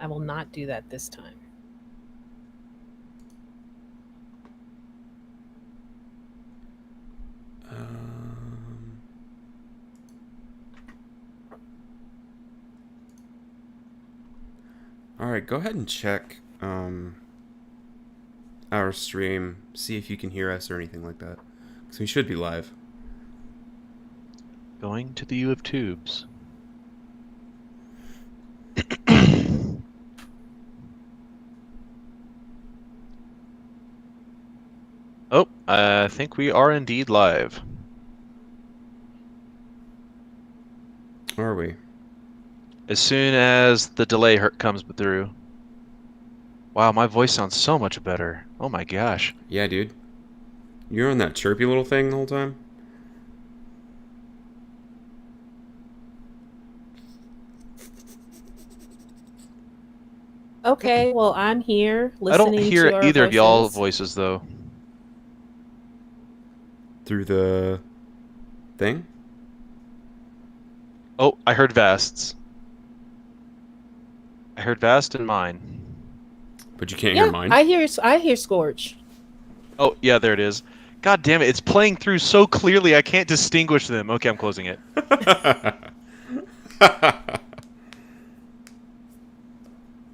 I will not do that this time. All right, go ahead and check our stream. See if you can hear us or anything like that. Because we should be live. Going to the U of Tubes. Oh, I think we are indeed live. Are we? As soon as the delay comes through. Wow, my voice sounds so much better. Oh my gosh. Yeah, dude. You're on that chirpy little thing the whole time? Okay, well, I'm here I don't listening hear to our either of y'all voices. voices though. Through the thing? Oh, I heard Vast's. I heard Vast and mine. But you can't hear mine? I hear Scorch. Oh, yeah, there it is. God damn it, it's playing through so clearly I can't distinguish them. Okay, I'm closing it.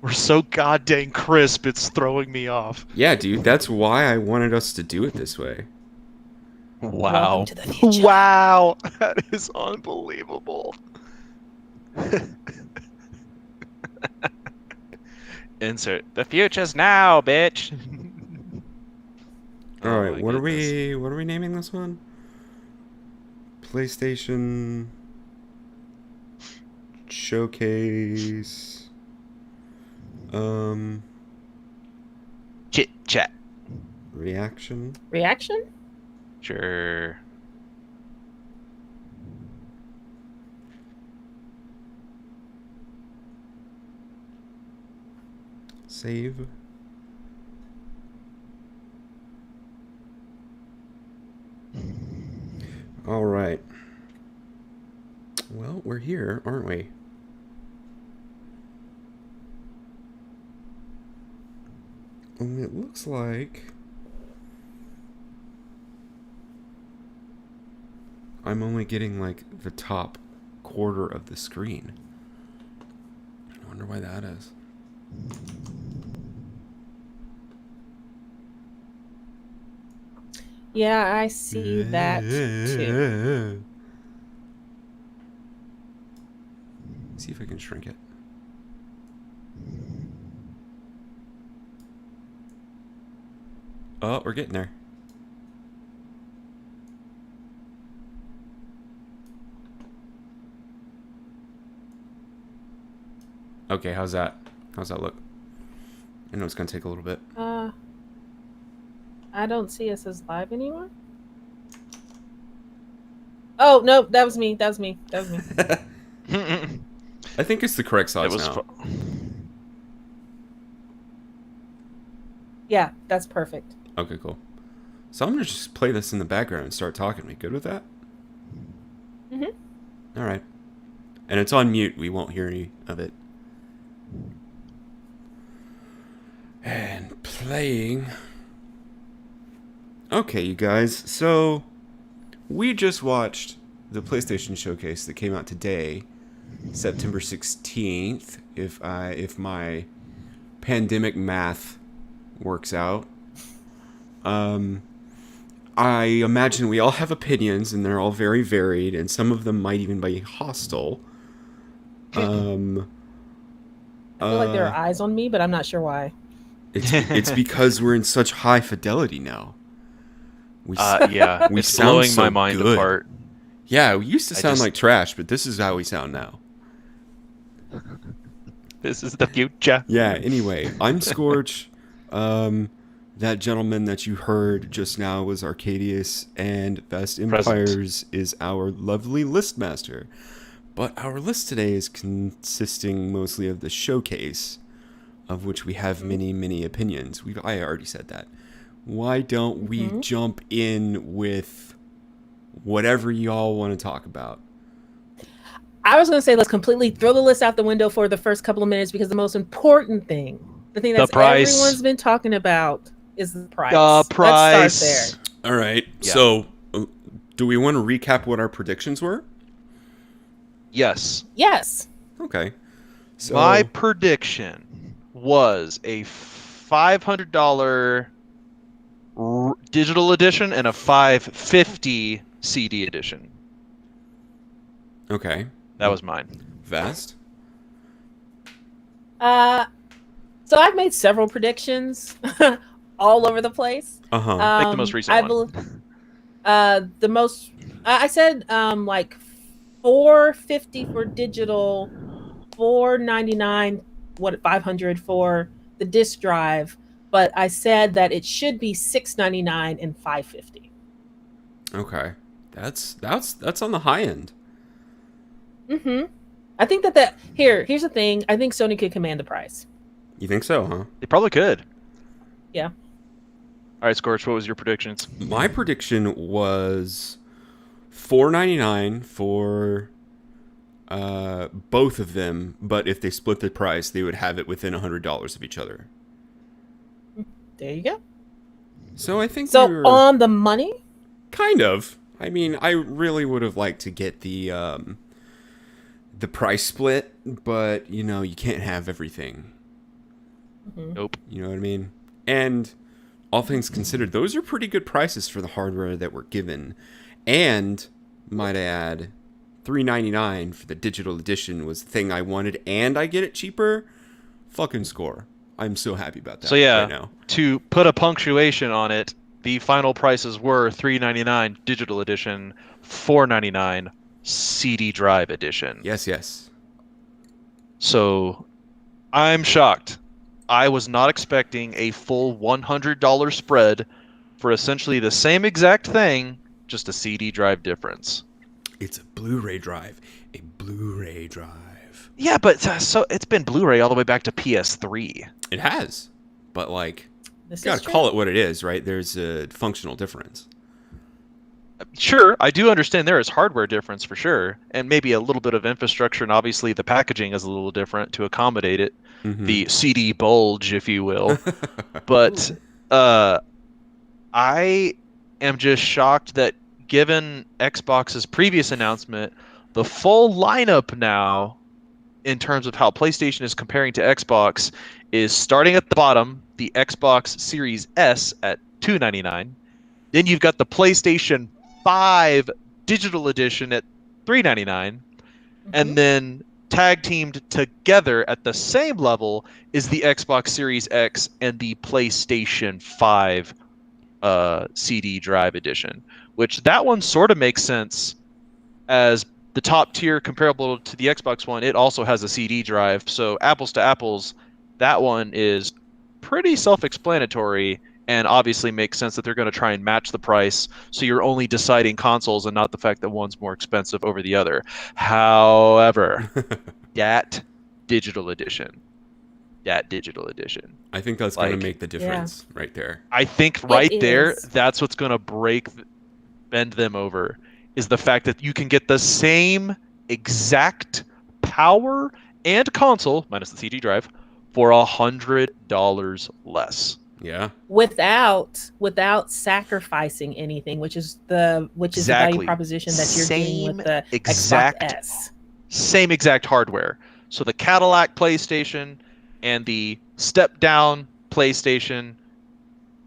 We're so goddamn crisp, it's throwing me off. Yeah, dude, that's why I wanted us to do it this way. Wow. Welcome to the future. Wow, that is unbelievable. Insert the future's now, bitch. All right, what are we naming this one? PlayStation Showcase. Chit chat. Reaction. Reaction? Sure. Save. All right. Well, we're here, aren't we? And it looks like I'm only getting like the top quarter of the screen. I wonder why that is. Yeah, I see that too. See if I can shrink it. Oh, we're getting there. Okay, how's that? How's that look? I know it's gonna take a little bit. I don't see us as live anymore. Oh no, that was me. I think it's the correct size now. Yeah, that's perfect. Okay, cool. So I'm gonna just play this in the background and start talking. We good with that? Mhm. All right. And it's on mute. We won't hear any of it. And playing. Okay, you guys. So we just watched the PlayStation Showcase that came out today, September 16th. If my pandemic math works out. I imagine we all have opinions, and they're all very varied, and some of them might even be hostile. I feel like there are eyes on me, but I'm not sure why. It's because we're in such high fidelity now. Yeah, we it's sound blowing so my mind good. apart. Yeah, we used to sound like trash, but this is how we sound now. This is the future. Yeah, anyway, I'm Scorch. That gentleman that you heard just now was Arcadius, and Vast Empires is our lovely list master. But our list today is consisting mostly of the showcase, of which we have many, many opinions. I already said that. Why don't we jump in with whatever y'all want to talk about? I was going to say let's completely throw the list out the window for the first couple of minutes because the most important thing, the thing The that price. everyone's been talking about, is the price. The price. Let's start there. All right. Yeah. So, do we want to recap what our predictions were? Yes. Yes. Okay. So, My prediction was a $500 digital edition and a $550 CD edition. okay. That was mine. Vast. So I've made several predictions all over the place. Uh-huh. Pick the most recent one. The most I said like $450 for digital, $499, 500 for the disc drive, but I said that it should be $699 and $550. Okay. That's on the high end. I think that here's the thing. I think Sony could command the price. You think so, huh? They probably could. Yeah. All right, Scorch, what was your predictions? My prediction was $499 for both of them, but if they split the price, they would have it within $100 of each other. There you go. So I think So we were on the money? kind of. I mean, I really would have liked to get the price split, but you know, you can't have everything. Nope. You know what I mean? And all things considered, those are pretty good prices for the hardware that were given. And might I add, $399 for the digital edition was the thing I wanted, and I get it cheaper. Fucking score! I'm so happy about that. So yeah, right now. to put a punctuation on it, the final prices were $399 digital edition, $499 CD drive edition. Yes. So I'm shocked. I was not expecting a full $100 spread for essentially the same exact thing, just a CD drive difference. It's a Blu-ray drive. A Blu-ray drive. Yeah, but so it's been Blu-ray all the way back to PS3. It has, but like, This you is gotta true. call it what it is, right? There's a functional difference. Sure, I do understand there is hardware difference for sure, and maybe a little bit of infrastructure, and obviously the packaging is a little different to accommodate it, Mhm. the CD bulge, if you will. But I am just shocked that given Xbox's previous announcement, the full lineup now, in terms of how PlayStation is comparing to Xbox, is starting at the bottom, the Xbox Series S at $299. Then you've got the PlayStation 5 Digital Edition at $399. And then tag teamed together at the same level is the Xbox Series X and the PlayStation 5 CD drive edition, which that one sort of makes sense as the top tier comparable to the Xbox One. It also has a CD drive, so apples to apples, that one is pretty self-explanatory, and obviously makes sense that they're going to try and match the price, so you're only deciding consoles and not the fact that one's more expensive over the other. However, that digital edition, I think that's going like, to make the difference right there. I think right there, is. that's what's going to bend them over, is the fact that you can get the same exact power and console, minus the CD drive, for $100 less. Yeah. Without sacrificing anything, which is the Exactly. value proposition that you're getting with the exact Xbox S. Same exact hardware. So the Cadillac PlayStation and the step down PlayStation,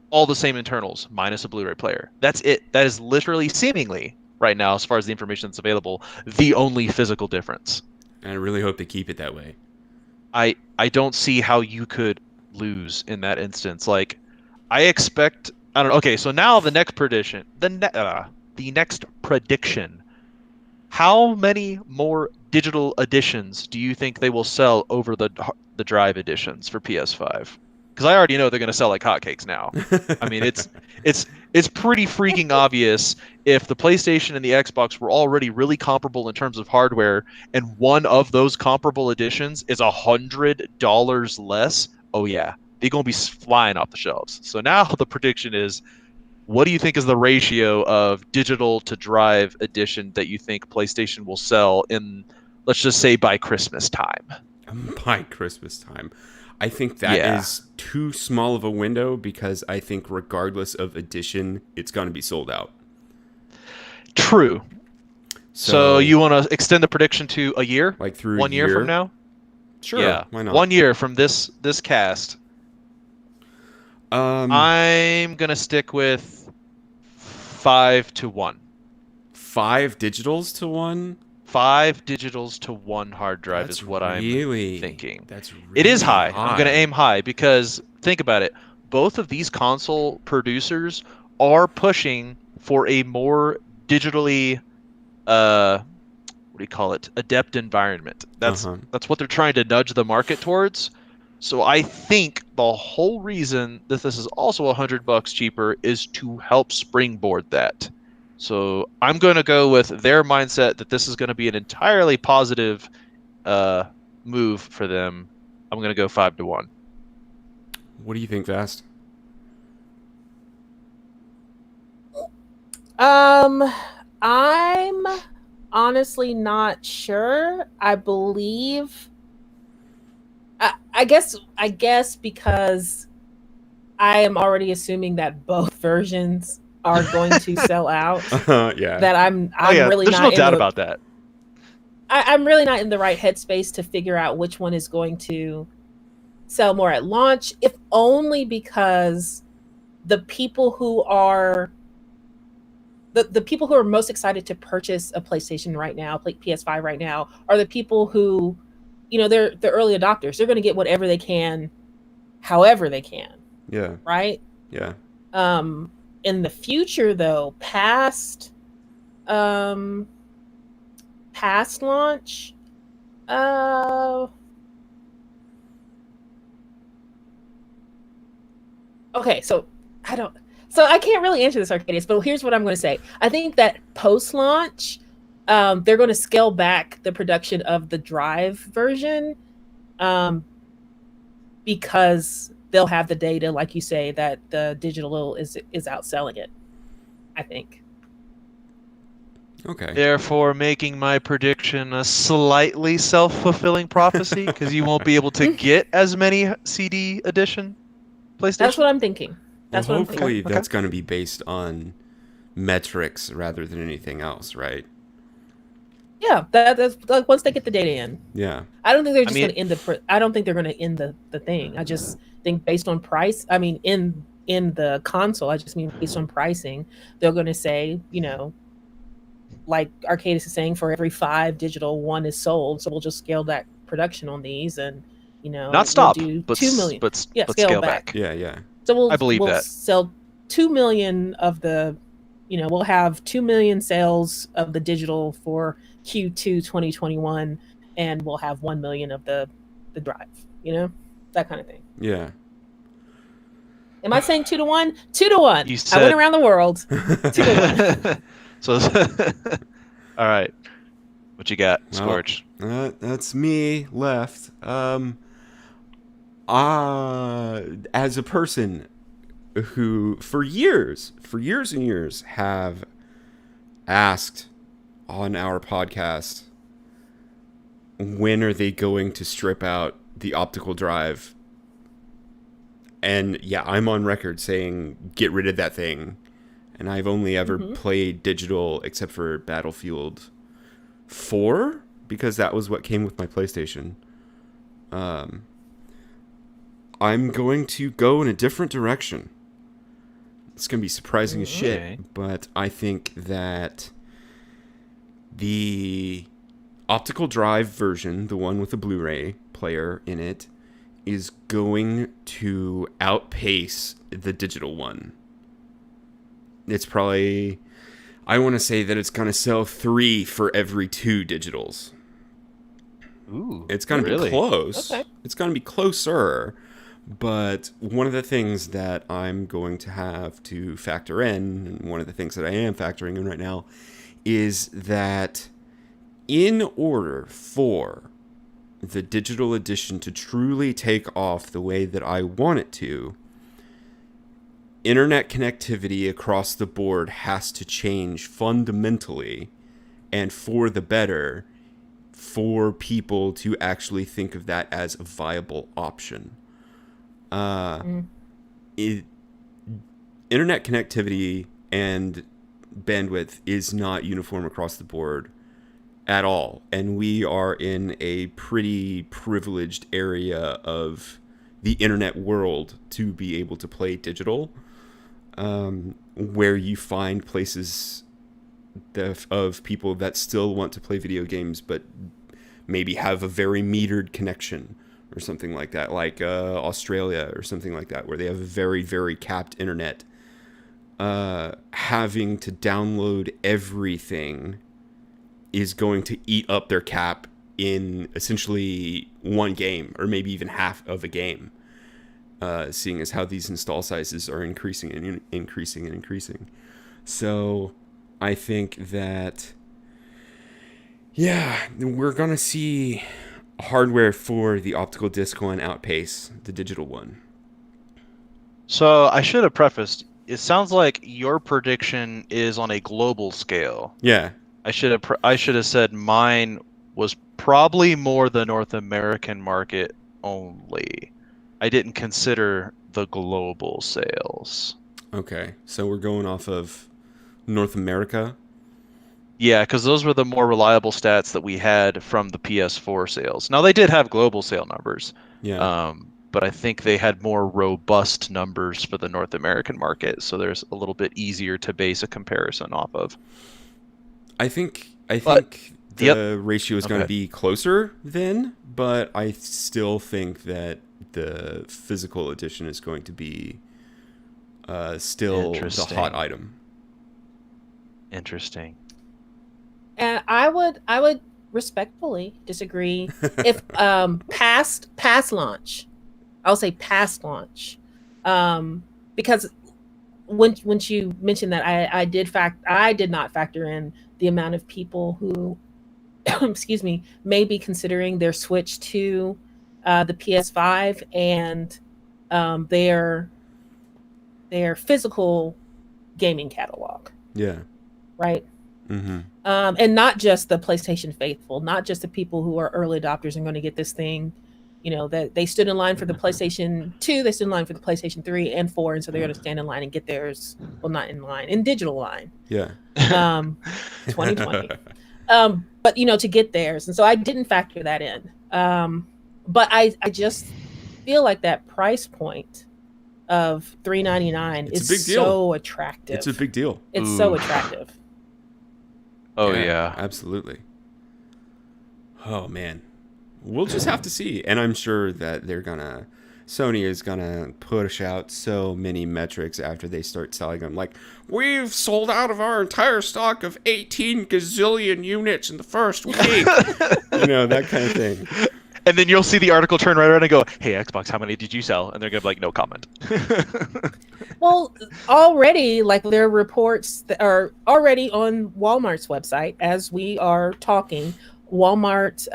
all the same internals, minus a Blu-ray player. That's it. That is literally, seemingly, right now, as far as the information that's available, the only physical difference. And I really hope they keep it that way. I don't see how you could lose in that instance. Like, I expect, I don't know. Okay, so now the next prediction, the next prediction. How many more digital editions do you think they will sell over the drive editions for PS5? Because I already know they're going to sell like hotcakes now. I mean, it's pretty freaking obvious. If the PlayStation and the Xbox were already really comparable in terms of hardware, and one of those comparable editions is $100 less, oh yeah, they're going to be flying off the shelves. So now the prediction is, what do you think is the ratio of digital to drive edition that you think PlayStation will sell in let's just say by Christmas time. By Christmas time. I think that is too small of a window because I think regardless of edition, it's going to be sold out. True. So you want to extend the prediction to a year? Like through 1 year from now? Sure. Yeah. Why not? 1 year from this cast. I'm going to stick with 5-1. 5 digitals to 1? 5 digitals to 1 hard drive is what I'm thinking. That's really It is high. high. I'm going to aim high because think about it. Both of these console producers are pushing for a more digitally what do you call it? Adept environment. That's what they're trying to nudge the market towards. So I think the whole reason that this is also $100 cheaper is to help springboard that. So I'm going to go with their mindset that this is going to be an entirely positive move for them. I'm going to go 5-1. What do you think, Vast? I'm honestly not sure. I believe. I guess because I am already assuming that both versions are going to sell out. Yeah. That I'm really There's not. no doubt about that. I'm really not in the right headspace to figure out which one is going to sell more at launch, if only because the people who are the people who are most excited to purchase a PlayStation right now, PS5 right now, are the people who, they're the early adopters. They're going to get whatever they can, however they can. Yeah. Right? Yeah. In the future, though, past launch, okay, so I can't really answer this, Arcadius, but here's what I'm going to say. I think that post-launch, they're going to scale back the production of the Drive version, because they'll have the data, like you say, that the digital is outselling it, I think. Okay. Therefore, making my prediction a slightly self-fulfilling prophecy, because you won't be able to get as many CD edition PlayStation. That's what I'm thinking. That's what I'm thinking. Hopefully that's going to be based on metrics rather than anything else, right? Yeah, that's like once they get the data in. Yeah. I don't think they're just going to end I don't think they're going to end the thing. I just think based on price. I mean, in the console, I just mean based on pricing, they're going to say, like Arcadis is saying, for every 5 digital, 1 is sold. So we'll just scale back production on these, and not stop, we'll do but 2 million. but scale back. Yeah. So I believe we'll that. sell 2 million of the, we'll have 2 million sales of the digital for Q2 2021, and we'll have 1 million of the Drive. That kind of thing. Yeah. Am I saying 2-1? 2-1. You said... I went around the world. 2-1. So, all right. What you got, Scorch? That's me left. As a person who for years and years have asked on our podcast, when are they going to strip out the optical drive? And yeah, I'm on record saying get rid of that thing. And I've only ever played digital except for Battlefield 4, because that was what came with my PlayStation. I'm going to go in a different direction. It's going to be surprising as shit, but I think that the optical drive version, the one with the Blu-ray player in it, is going to outpace the digital one. It's probably, I want to say that it's going to sell 3 for every 2 digitals. Ooh, it's going to be close. Okay. It's going to be closer. But one of the things that I'm going to have to factor in, and one of the things that I am factoring in right now, is that in order for the digital edition to truly take off the way that I want it to, internet connectivity across the board has to change fundamentally and for the better for people to actually think of that as a viable option. Internet connectivity and bandwidth is not uniform across the board at all, and we are in a pretty privileged area of the internet world to be able to play digital, where you find places of people that still want to play video games but maybe have a very metered connection or something like that, like Australia or something like that, where they have a very, very capped internet. Having to download everything is going to eat up their cap in essentially one game, or maybe even half of a game, seeing as how these install sizes are increasing and increasing and increasing. So I think that, yeah, we're going to see hardware for the optical disc one outpace the digital one. So I should have prefaced, it sounds like your prediction is on a global scale. Yeah. I should have said mine was probably more the North American market only. I didn't consider the global sales. Okay, so we're going off of North America? Yeah, because those were the more reliable stats that we had from the PS4 sales. Now, they did have global sale numbers. Yeah. But I think they had more robust numbers for the North American market, so there's a little bit easier to base a comparison off of. I think But- the ratio is going to Okay. be closer then, but I still think that the physical edition is going to be still the Interesting. hot item. Interesting. And I would respectfully disagree if past launch, I'll say past launch, because when you mentioned that, I did not factor in the amount of people who excuse me, may be considering their switch to the PS5 and their physical gaming catalog, Yeah. right? Mm-hmm. And not just the PlayStation faithful, not just the people who are early adopters and going to get this thing, that they stood in line for the PlayStation 2, they stood in line for the PlayStation 3 and 4, and so they're going to stand in line and get theirs, well, not in line, in digital line. Yeah. 2020. But to get theirs, and so I didn't factor that in. But I just feel like that price point of $399 It's a big is deal. so attractive. It's a big deal. It's so Oof. attractive. Oh, yeah. Absolutely. Oh, man. We'll just have to see. And I'm sure that Sony is going to push out so many metrics after they start selling them. Like, we've sold out of our entire stock of 18 gazillion units in the first week. That kind of thing. And then you'll see the article turn right around and go, hey, Xbox, how many did you sell? And they're going to be like, no comment. Well, already, there are reports that are already on Walmart's website as we are talking. Walmart,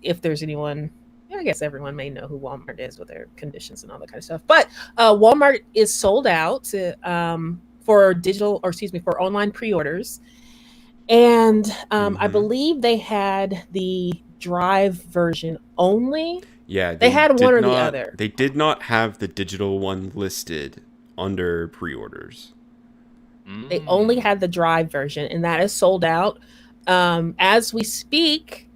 if there's anyone, I guess everyone may know who Walmart is with their conditions and all that kind of stuff. But Walmart is sold out for for online pre-orders. And I believe they had the Drive version only. Yeah, they had one or the not- other. They did not have the digital one listed under pre-orders. They only had the Drive version, and that is sold out. As we speak,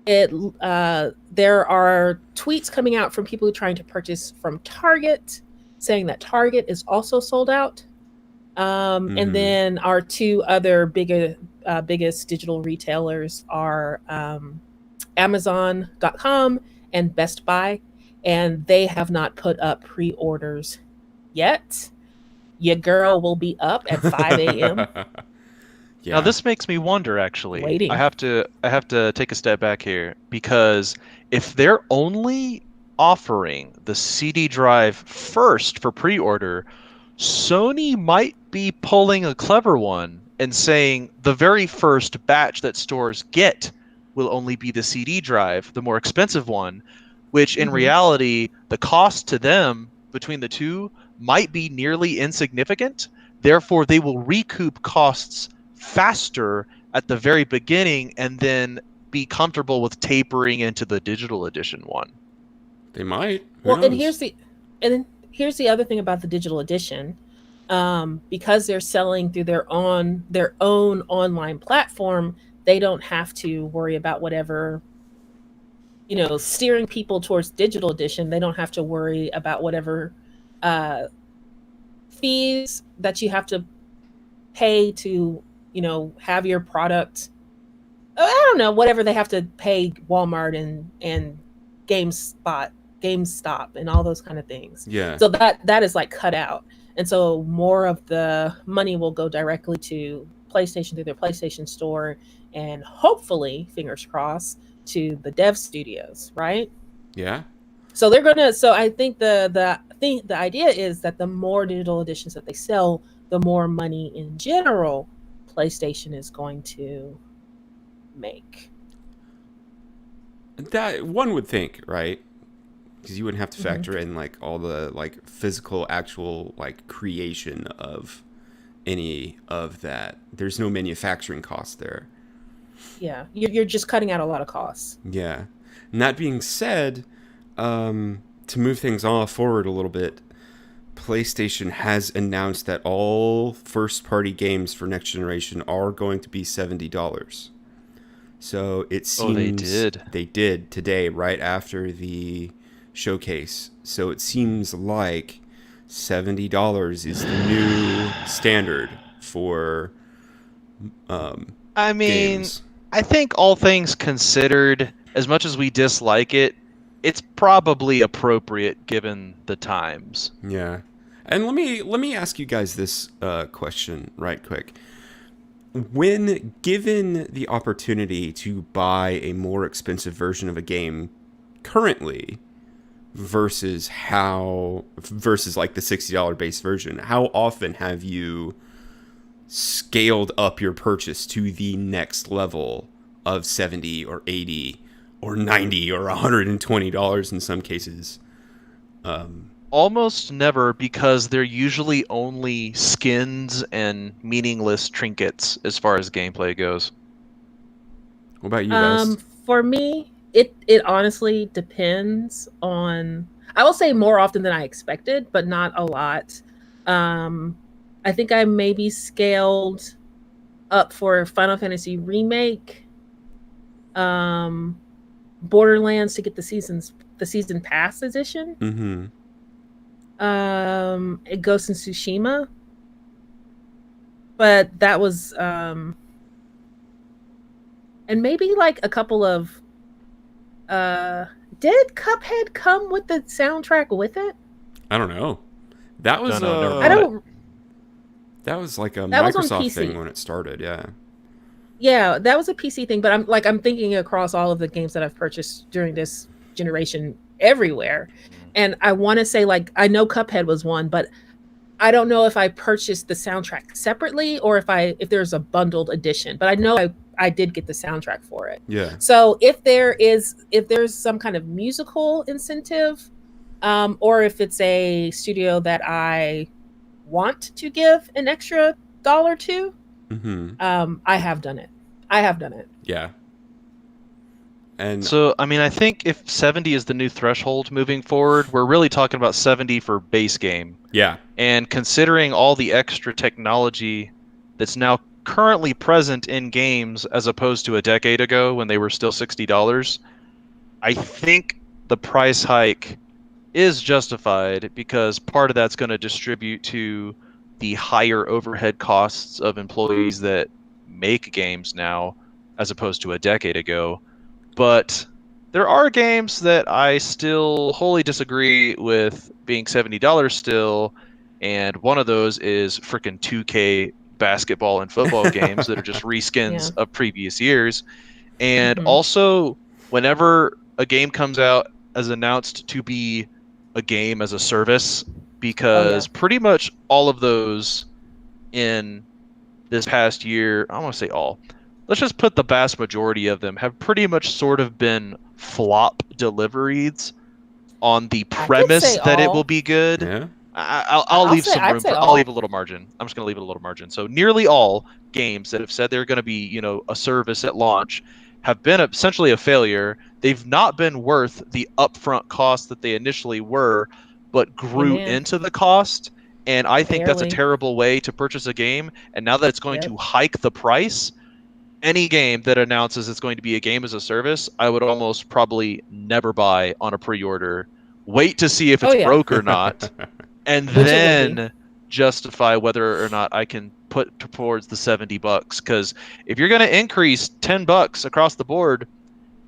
there are tweets coming out from people who are trying to purchase from Target, saying that Target is also sold out. And then our two other biggest digital retailers are Amazon.com and Best Buy, and they have not put up pre-orders yet. Your girl will be up at 5 a.m. Yeah. Now this makes me wonder. Actually, Waiting. I have to take a step back here, because if they're only offering the CD drive first for pre-order, Sony might be pulling a clever one and saying the very first batch that stores get will only be the CD drive, the more expensive one, which in reality, the cost to them between the two might be nearly insignificant. Therefore, they will recoup costs faster at the very beginning and then be comfortable with tapering into the digital edition one. They might. Who Well, knows? and here's the other thing about the digital edition. Because they're selling through their own online platform, they don't have to worry about whatever, steering people towards digital edition. They don't have to worry about whatever fees that you have to pay to, have your product. I don't know, whatever they have to pay Walmart and GameStop and all those kind of things. Yeah. So that is like cut out. And so more of the money will go directly to PlayStation through their PlayStation Store, and hopefully, fingers crossed, to the dev studios, right? Yeah. So they're gonna. So I think the idea is that the more digital editions that they sell, the more money in general PlayStation is going to make. That one would think, right? Because you wouldn't have to factor in like all the like physical, actual like creation of any of that. There's no manufacturing cost there. Yeah, you're just cutting out a lot of costs. Yeah. And that being said, to move things forward a little bit, PlayStation has announced that all first-party games for next generation are going to be $70. So it seems they did today, right after the showcase. So it seems like $70 is the new standard for games. I think all things considered, as much as we dislike it, it's probably appropriate given the times. Yeah. And let me ask you guys this question right quick. When given the opportunity to buy a more expensive version of a game currently versus like the $60 base version, how often have you scaled up your purchase to the next level of $70 or $80 or $90 or $120 in some cases? Almost never, because they're usually only skins and meaningless trinkets as far as gameplay goes. What about you, Vest? For me, it honestly depends on. I will say more often than I expected, but not a lot. I think I maybe scaled up for Final Fantasy Remake, Borderlands to get the season pass edition. Mm-hmm. Ghost in Tsushima, but that was and maybe like a couple of did Cuphead come with the soundtrack with it? I don't know. That was that was like a Microsoft thing when it started. Yeah, that was a PC thing, but I'm thinking across all of the games that I've purchased during this generation everywhere. And I want to say, like, I know Cuphead was one, but I don't know if I purchased the soundtrack separately or if there's a bundled edition. But I know I did get the soundtrack for it. Yeah. So if there's some kind of musical incentive, or if it's a studio that I want to give an extra $1 to, I have done it. Yeah. And so, I mean, I think if 70 is the new threshold moving forward, we're really talking about 70 for base game. Yeah. And considering all the extra technology that's now currently present in games as opposed to a decade ago when they were still $60, I think the price hike is justified because part of that's going to distribute to the higher overhead costs of employees that make games now as opposed to a decade ago. But there are games that I still wholly disagree with being $70 still, and one of those is frickin' 2K basketball and football games that are just reskins of previous years. And also, whenever a game comes out as announced to be a game as a service, because pretty much all of those in this past year, I don't want to say all, let's just put the vast majority of them have pretty much sort of been flop deliveries on the premise that it will be good. Yeah. I'll leave say, some I'd room say for. all. I'll leave a little margin. I'm just going to leave it a little margin. So nearly all games that have said they're going to be, a service at launch, have been essentially a failure. They've not been worth the upfront cost that they initially were, but grew Amen. into the cost. And I think that's a Barely. terrible way to purchase a game. And now that it's going Yep. to hike the price, any game that announces it's going to be a game as a service, I would almost probably never buy on a pre-order. Wait to see if it's Oh, yeah. broke or not, and Which it will be. then justify whether or not I can put towards the $70. Because if you're going to increase $10 across the board,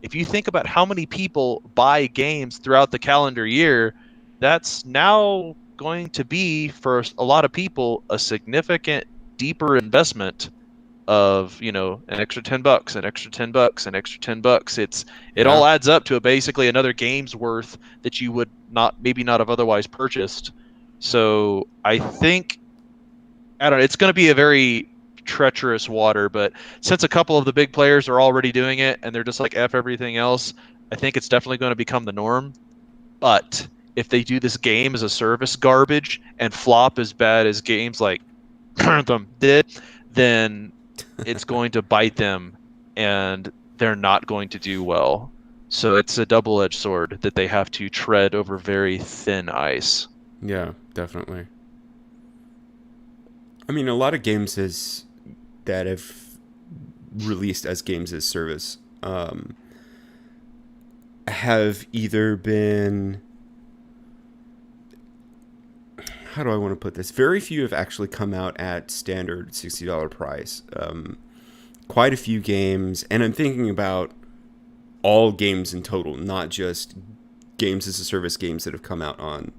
if you think about how many people buy games throughout the calendar year, that's now going to be, for a lot of people, a significant, deeper investment of an extra $10, an extra $10, an extra $10. It all adds up to basically another game's worth that you would maybe not have otherwise purchased. So I think, I don't know, it's going to be a very treacherous water, but since a couple of the big players are already doing it and they're just like F everything else, I think it's definitely going to become the norm. But if they do this game as a service garbage and flop as bad as games like Anthem did, then it's going to bite them and they're not going to do well. So it's a double-edged sword that they have to tread over very thin ice. Yeah, definitely. I mean, a lot of games that have released as games as service have either been, how do I want to put this? Very few have actually come out at standard $60 price. Quite a few games, and I'm thinking about all games in total, not just games as a service games that have come out on,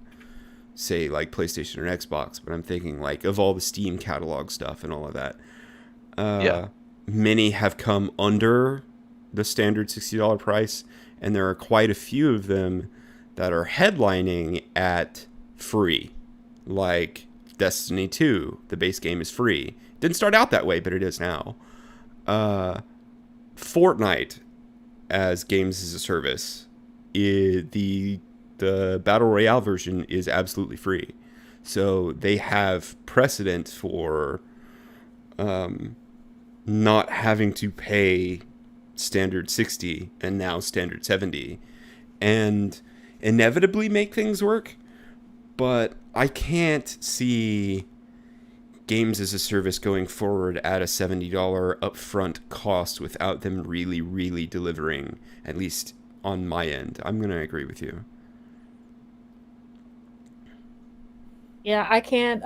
say, like PlayStation or Xbox, but I'm thinking like of all the Steam catalog stuff and all of that. Many have come under the standard $60 price, and there are quite a few of them that are headlining at free. Like Destiny 2, the base game is free. Didn't start out that way, but it is now. Fortnite as games as a service, the Battle Royale version is absolutely free. So they have precedent for not having to pay standard 60 and now standard 70 and inevitably make things work. But I can't see games as a service going forward at a $70 upfront cost without them really, really delivering, at least on my end. I'm going to agree with you. Yeah, I can't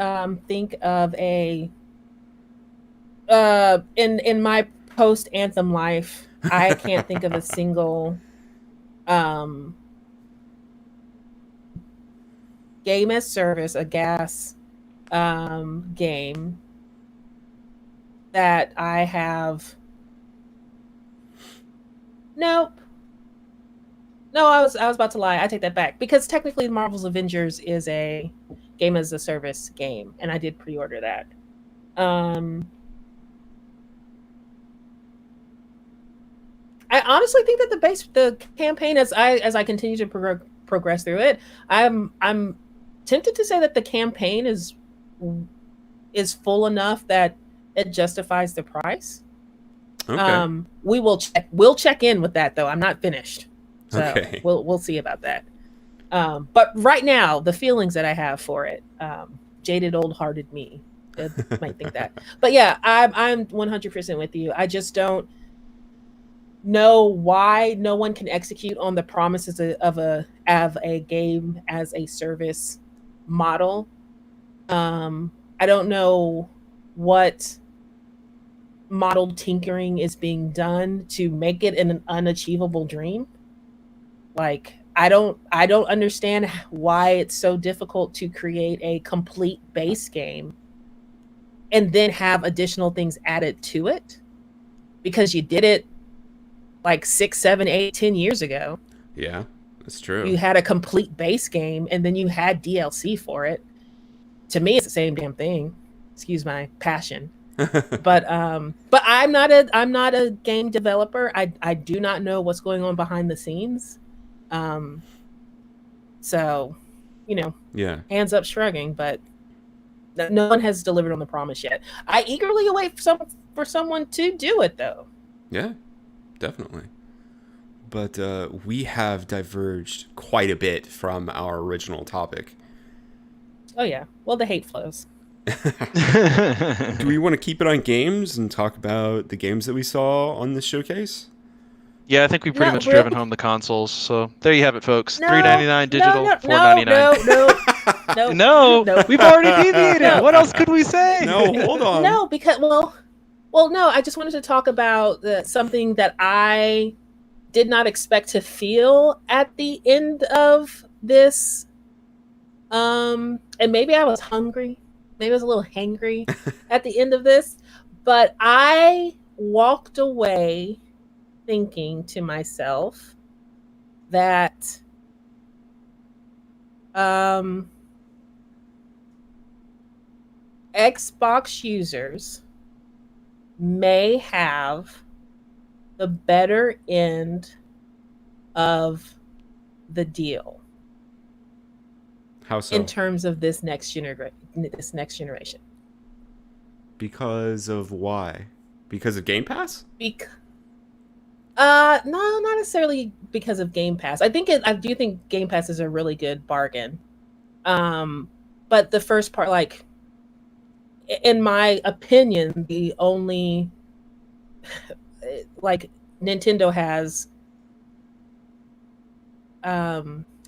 think of a in my post Anthem life, I can't think of a single game as service, a gas game that I have. Nope. No, I was about to lie. I take that back, because technically Marvel's Avengers is a game as a service game, and I did pre-order that. I honestly think that the campaign, as I continue to progress through it, I'm tempted to say that the campaign is full enough that it justifies the price. Okay. We'll check in with that, though. I'm not finished, so Okay. we'll see about that. But right now, the feelings that I have for it, jaded old-hearted me might think that. But yeah, I'm 100% with you. I just don't know why no one can execute on the promises of a game as a service model. I don't know what model tinkering is being done to make it an unachievable dream. Like, I don't understand why it's so difficult to create a complete base game and then have additional things added to it, because you did it like 6, 7, 8, 10 years ago. Yeah, that's true. You had a complete base game and then you had DLC for it. To me, it's the same damn thing. Excuse my passion. But I'm not a game developer. I do not know what's going on behind the scenes. So Yeah. hands up shrugging, but no one has delivered on the promise yet. I eagerly await for someone to do it, though. Yeah, definitely. But we have diverged quite a bit from our original topic. Oh yeah. Well, the hate flows. Do we want to keep it on games and talk about the games that we saw on this showcase? Yeah, I think we've pretty No, much we're- driven home the consoles. So there you have it, folks. No, $3.99 digital, no, $4.99. No, No, we've already deviated. No. What else could we say? No, hold on. no, because no. I just wanted to talk about something that I did not expect to feel at the end of this. And maybe I was hungry. Maybe I was a little hangry at the end of this, but I walked away thinking to myself that Xbox users may have the better end of the deal How so? in terms of this next generation. Because of why? Because of Game Pass? No, not necessarily because of Game Pass. I do think Game Pass is a really good bargain. But the first part, like, in my opinion, the only like Nintendo has, I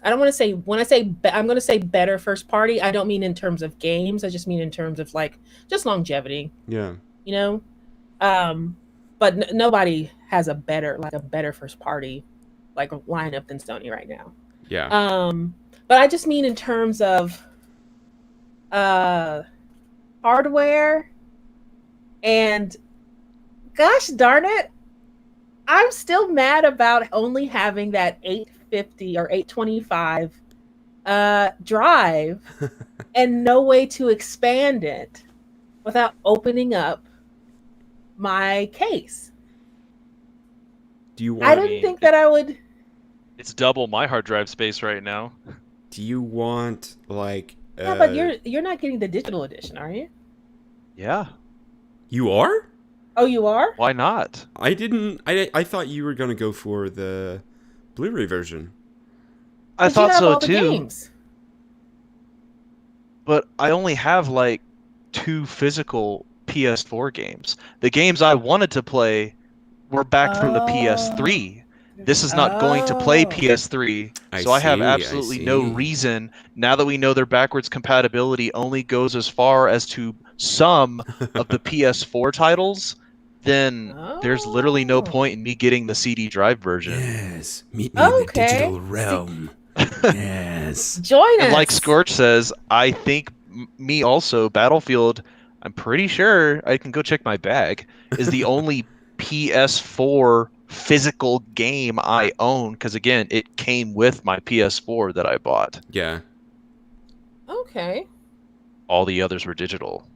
don't want to say, when I say I'm going to say better first party, I don't mean in terms of games. I just mean in terms of like just longevity. Yeah. You know, but nobody has a better first party like lineup than Sony right now. Yeah. But I just mean in terms of hardware, and gosh darn it, I'm still mad about only having that 850 or 825 drive and no way to expand it without opening up my case. Do you I want didn't think that I would. It's double my hard drive space right now. do you want like Yeah, but you're not getting the digital edition, are you? Yeah, You are? Oh, you are? why not? I didn't I thought you were going to go for the Blu-ray version. I But you thought have so all the too, games. but I only have like 2 physical PS4 games. The games I wanted to play were back from the PS3. This is not going to play Oh. PS3, I so I have see, I absolutely no see. reason, now that we know their backwards compatibility only goes as far as to some of the PS4 titles, then there's literally no Oh. point in me getting the CD drive version. Yes. Meet me in the Okay. digital realm. Yes. Join us. And like Scorch says, I think me also, Battlefield, I'm pretty sure, I can go check my bag, is the only PS4 physical game I own, because again, it came with my PS4 that I bought. Yeah. Okay. All the others were digital.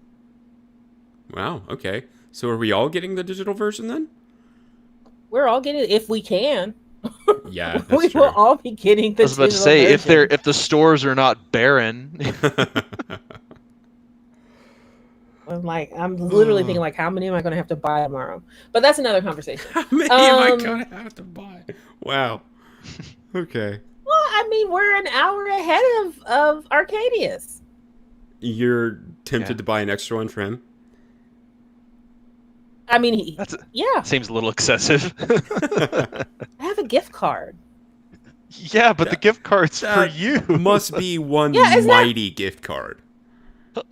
Wow. Okay. So are we all getting the digital version then? We're all getting it if we can. Yeah, that's We true. will all be getting the I was about to digital say, version. if the stores are not barren, I'm literally thinking like, how many am I going to have to buy tomorrow? But that's another conversation. How many am I Um, going to have to buy? Wow. Okay. Well, I mean, we're an hour ahead of Arcadius. You're tempted Yeah. to buy an extra one for him? I mean, that's yeah, seems a little excessive. I have a gift card. Yeah, but the gift card's for that you. Must be one Yeah, it's not- mighty gift card.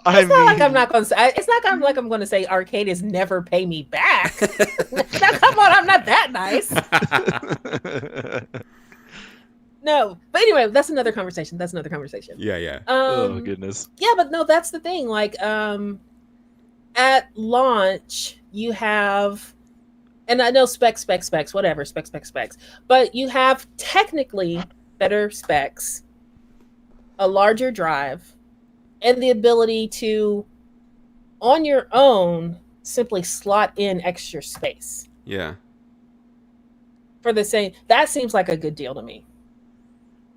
I It's not like mean- I'm not going to say. It's not like I'm going to say Arcadius never pay me back. Now, come on, I'm not that nice. No, but anyway, that's another conversation. Yeah, yeah. Oh goodness. Yeah, but no, that's the thing. Like, at launch, you have, and I know specs, whatever, specs, but you have technically better specs, a larger drive, and the ability to, on your own, simply slot in extra space Yeah. for the same. That seems like a good deal to me.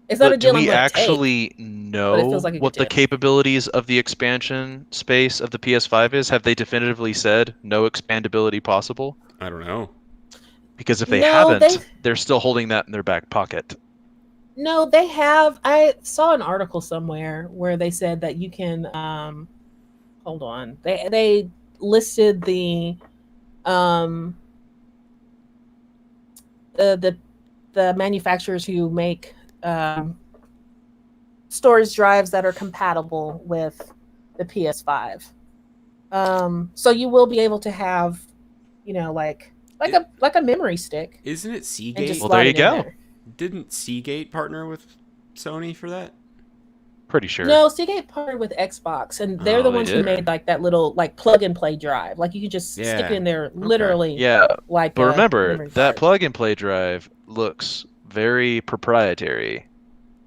It's not a But do deal I'm we going to take. actually know feels like a what good the deal. capabilities of the expansion space of the PS5 is? Have they definitively said no expandability possible? I don't know. Because if they No, haven't, they're still holding that in their back pocket. No, they have. I saw an article somewhere where they said that you can. Hold on. They listed um the the manufacturers who make storage drives that are compatible with the PS5. So you will be able to have, like a memory stick Isn't it and Seagate? just Well, there slide you it in go. there. Didn't Seagate partner with Sony for that? Pretty sure. No, Seagate partnered with Xbox, and they're the Oh, they ones who did? made like that little like plug and play drive. Like you can just stick it Yeah. in there, literally Yeah, like but a remember, memory that card. plug and play drive looks very proprietary,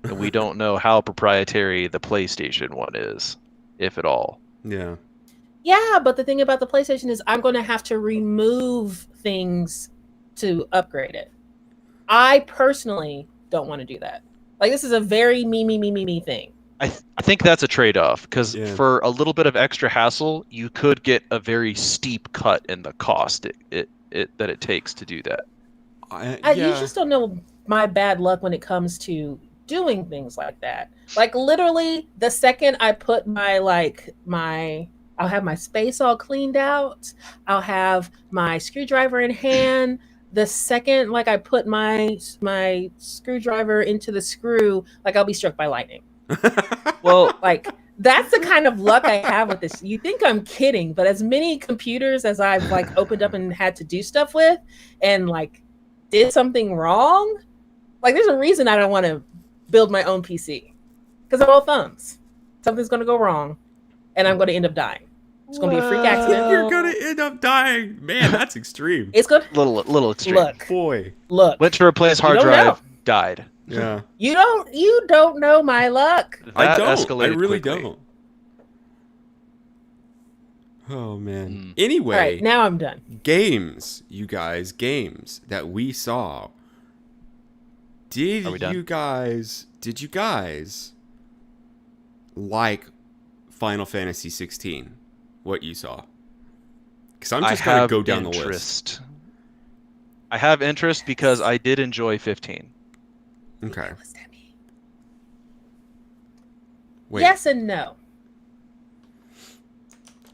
and we don't know how proprietary the PlayStation one is, if at all. Yeah. Yeah, but the thing about the PlayStation is I'm going to have to remove things to upgrade it. I personally don't want to do that. Like this is a very me thing. I think that's a trade-off because Yeah. for a little bit of extra hassle, you could get a very steep cut in the cost that it takes to do that. You just don't know my bad luck when it comes to doing things like that. Like literally, the second I put I'll have my space all cleaned out. I'll have my screwdriver in hand. The second like I put my screwdriver into the screw, like I'll be struck by lightning. Well, Like that's the kind of luck I have with this. You think I'm kidding, but as many computers as I've like opened up and had to do stuff with and like did something wrong, like there's a reason I don't want to build my own PC. Because I'm all thumbs. Something's gonna go wrong and I'm gonna end up dying. It's gonna be a freak accident. You're gonna end up dying. Man, that's extreme. It's good. little extreme. Boy. Look. Went to replace hard don't drive, know. died. Yeah. You don't know my luck. I That don't. I escalated really quickly. don't. Oh man. Mm. Anyway, All right, now I'm done. games, you guys, games that we saw. Did Are we done? you guys like Final Fantasy 16? What you saw? Because I'm just gonna go down the list. I have interest because I did enjoy 15. Okay. What's that mean? Wait. Yes and no.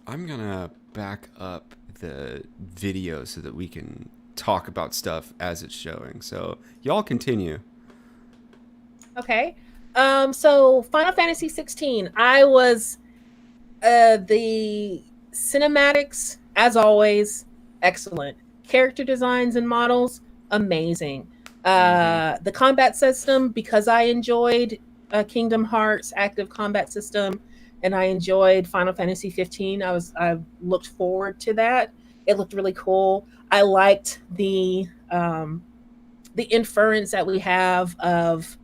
I'm gonna back up the video so that we can talk about stuff as it's showing. So y'all continue. Okay. So Final Fantasy 16. I was the cinematics, as always, excellent. Character designs and models, amazing. The combat system, because I enjoyed Kingdom Hearts active combat system, and I enjoyed Final Fantasy 15. I looked forward to that. It looked really cool. I liked the inference that we have of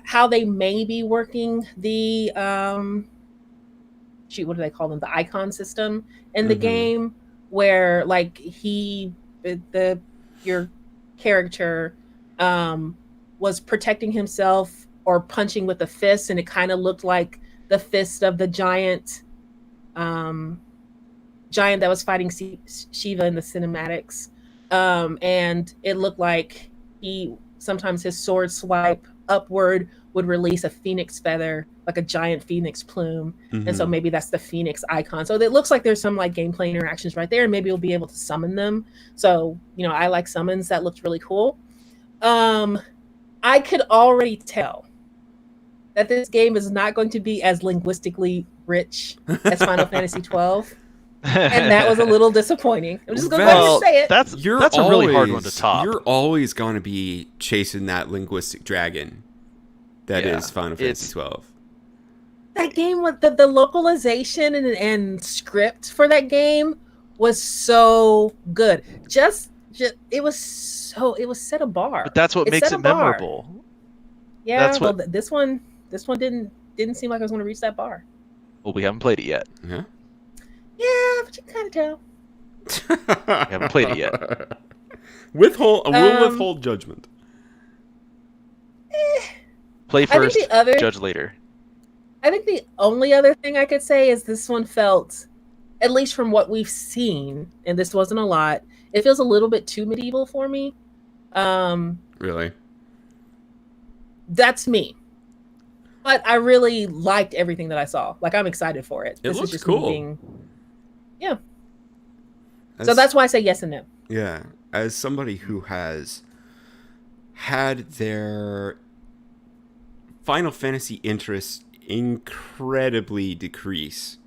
how they may be working the what do they call them? The icon system in the game, where like your character was protecting himself or punching with a fist, and it kind of looked like the fist of the giant that was fighting Shiva in the cinematics. And it looked like sometimes his sword swipe upward would release a phoenix feather, like a giant phoenix plume. And so maybe that's the phoenix icon. So it looks like there's some like gameplay interactions right there, and maybe you'll be able to summon them. So, I like summons. That looked really cool. I could already tell that this game is not going to be as linguistically rich as Final Fantasy 12. And that was a little disappointing. I'm just going to go ahead and say it. That's a really hard one to top. You're always going to be chasing that linguistic dragon that is Final Fantasy 12. That game with the localization and script for that game was so good. It was set a bar. But that's what makes it memorable. Yeah, That's well, this one didn't seem like I was going to reach that bar. Well, we haven't played it yet. Yeah. Yeah, but you can kind of tell. We haven't played it yet. We'll withhold judgment. Play I think first, the other, judge later. I think the only other thing I could say is this one felt, at least from what we've seen, and this wasn't a lot, it feels a little bit too medieval for me. Really? That's me. But I really liked everything that I saw. Like, I'm excited for it. It This looks is just cool. me being... Yeah. So that's why I say yes and no. Yeah. As somebody who has had their Final Fantasy interest incredibly decrease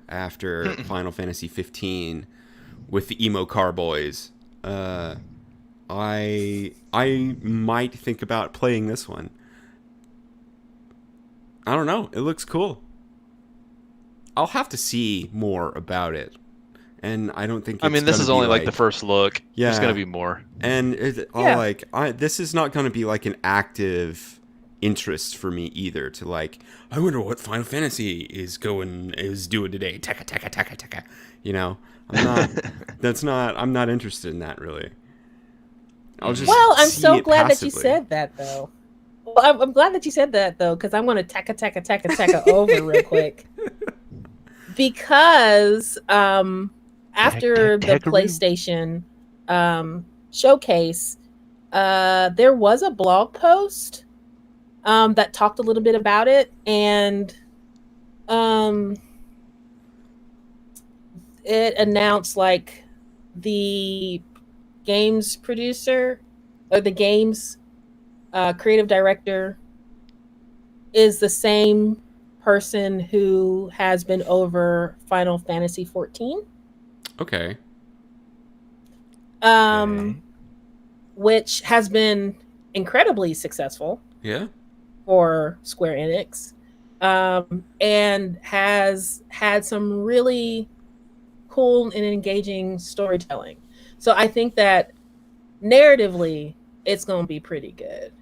after Final Fantasy 15 with the emo car boys, I might think about playing this one. I don't know. It looks cool. I'll have to see more about it. And I don't think it's I mean, this gonna is be only like the first look. Yeah. There's going to be more. And Yeah. this is not going to be like an active interest for me either to like, I wonder what Final Fantasy is doing today. Tekka, tekka, tekka, tekka. You know, I'm not interested in that really. I'll just Well, I'm see so it glad that you passively. said that, though. Well, I'm glad that you said that, though, because I'm going to tekka over real quick. Because after the Tekkaroo. PlayStation showcase, there was a blog post that talked a little bit about it, and it announced like the games producer or the games creative director is the same person who has been over Final Fantasy 14. Okay. Okay. Which has been incredibly successful Yeah. for Square Enix, and has had some really cool and engaging storytelling. So I think that narratively, it's going to be pretty good.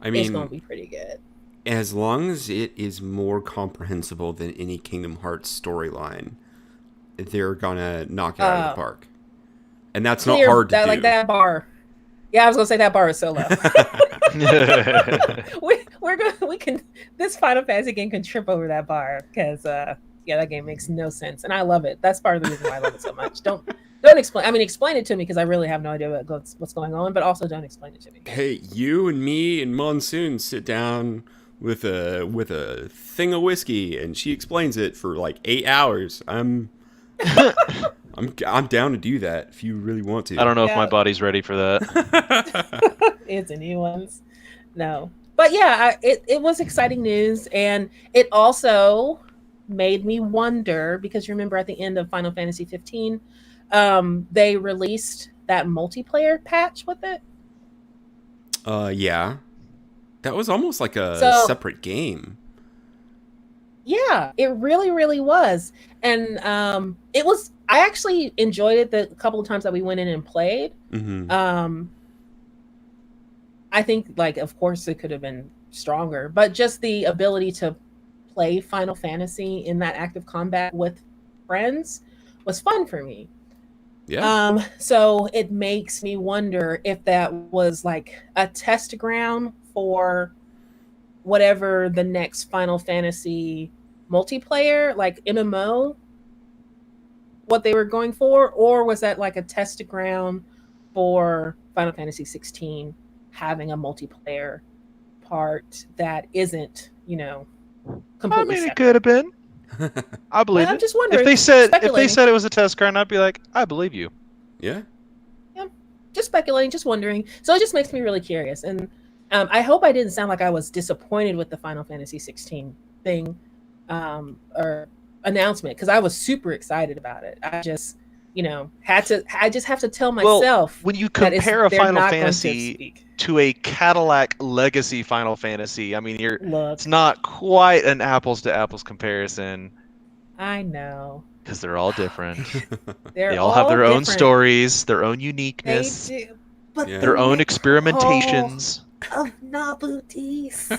I It's mean, going to be pretty good. as long as it is more comprehensible than any Kingdom Hearts storyline, they're gonna knock it out of the park. And that's not hard to do. Like that bar. Yeah, I was gonna say that bar is so low. we can this Final Fantasy game can trip over that bar because yeah, that game makes no sense, and I love it. That's part of the reason why I love it so much. Don't explain. I mean, explain it to me because I really have no idea what's going on. But also, don't explain it to me. Hey, you and me and Monsoon sit down with a thing of whiskey, and she explains it for like 8 hours. I'm down to do that if you really want to. I don't know if Yeah. my body's ready for that. It's anyone's. No, but yeah, it was exciting news, and it also made me wonder because you remember at the end of Final Fantasy 15, they released that multiplayer patch with it. Yeah. That was almost like a So- separate game. Yeah, it really, really was, and it was. I actually enjoyed it the couple of times that we went in and played. Mm-hmm. I think, like, of course, it could have been stronger, but just the ability to play Final Fantasy in that active combat with friends was fun for me. Yeah. So it makes me wonder if that was like a test ground for whatever the next Final Fantasy multiplayer, like MMO, what they were going for, or was that like a test ground for Final Fantasy 16 having a multiplayer part that isn't, I completely mean, it separate? could have been. I believe I'm it. just wondering. If they said speculating. it was a test ground, I'd be like, I believe you. Yeah. Just speculating, just wondering. So it just makes me really curious, and I hope I didn't sound like I was disappointed with the Final Fantasy 16 thing or announcement because I was super excited about it. I just, I just have to tell myself When you that compare a they're Final not going to Fantasy speak. to a Cadillac Legacy Final Fantasy, I mean, Look, it's not quite an apples to apples comparison I know because they're all different. they're They all have their own different. stories, their own They uniqueness, do, but Yeah. their own the experimentations. of Nabutis.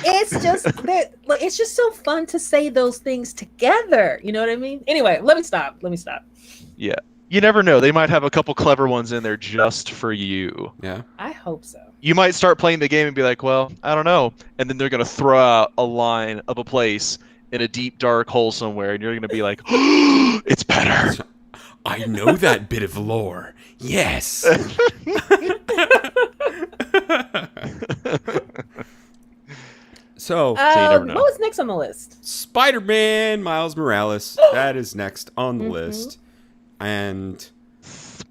It's just that, like, it's just so fun to say those things together. You know what I mean? Anyway, let me stop. You never know. They might have a couple clever ones in there just for you. Yeah. I hope so. You might start playing the game and be like, well, I don't know. And then they're going to throw out a line of a place in a deep, dark hole somewhere, and you're going to be like, it's better. I know that bit of lore. Yes. So you never know. What was next on the list? Spider-Man Miles Morales. That is next on the Mhm. list. And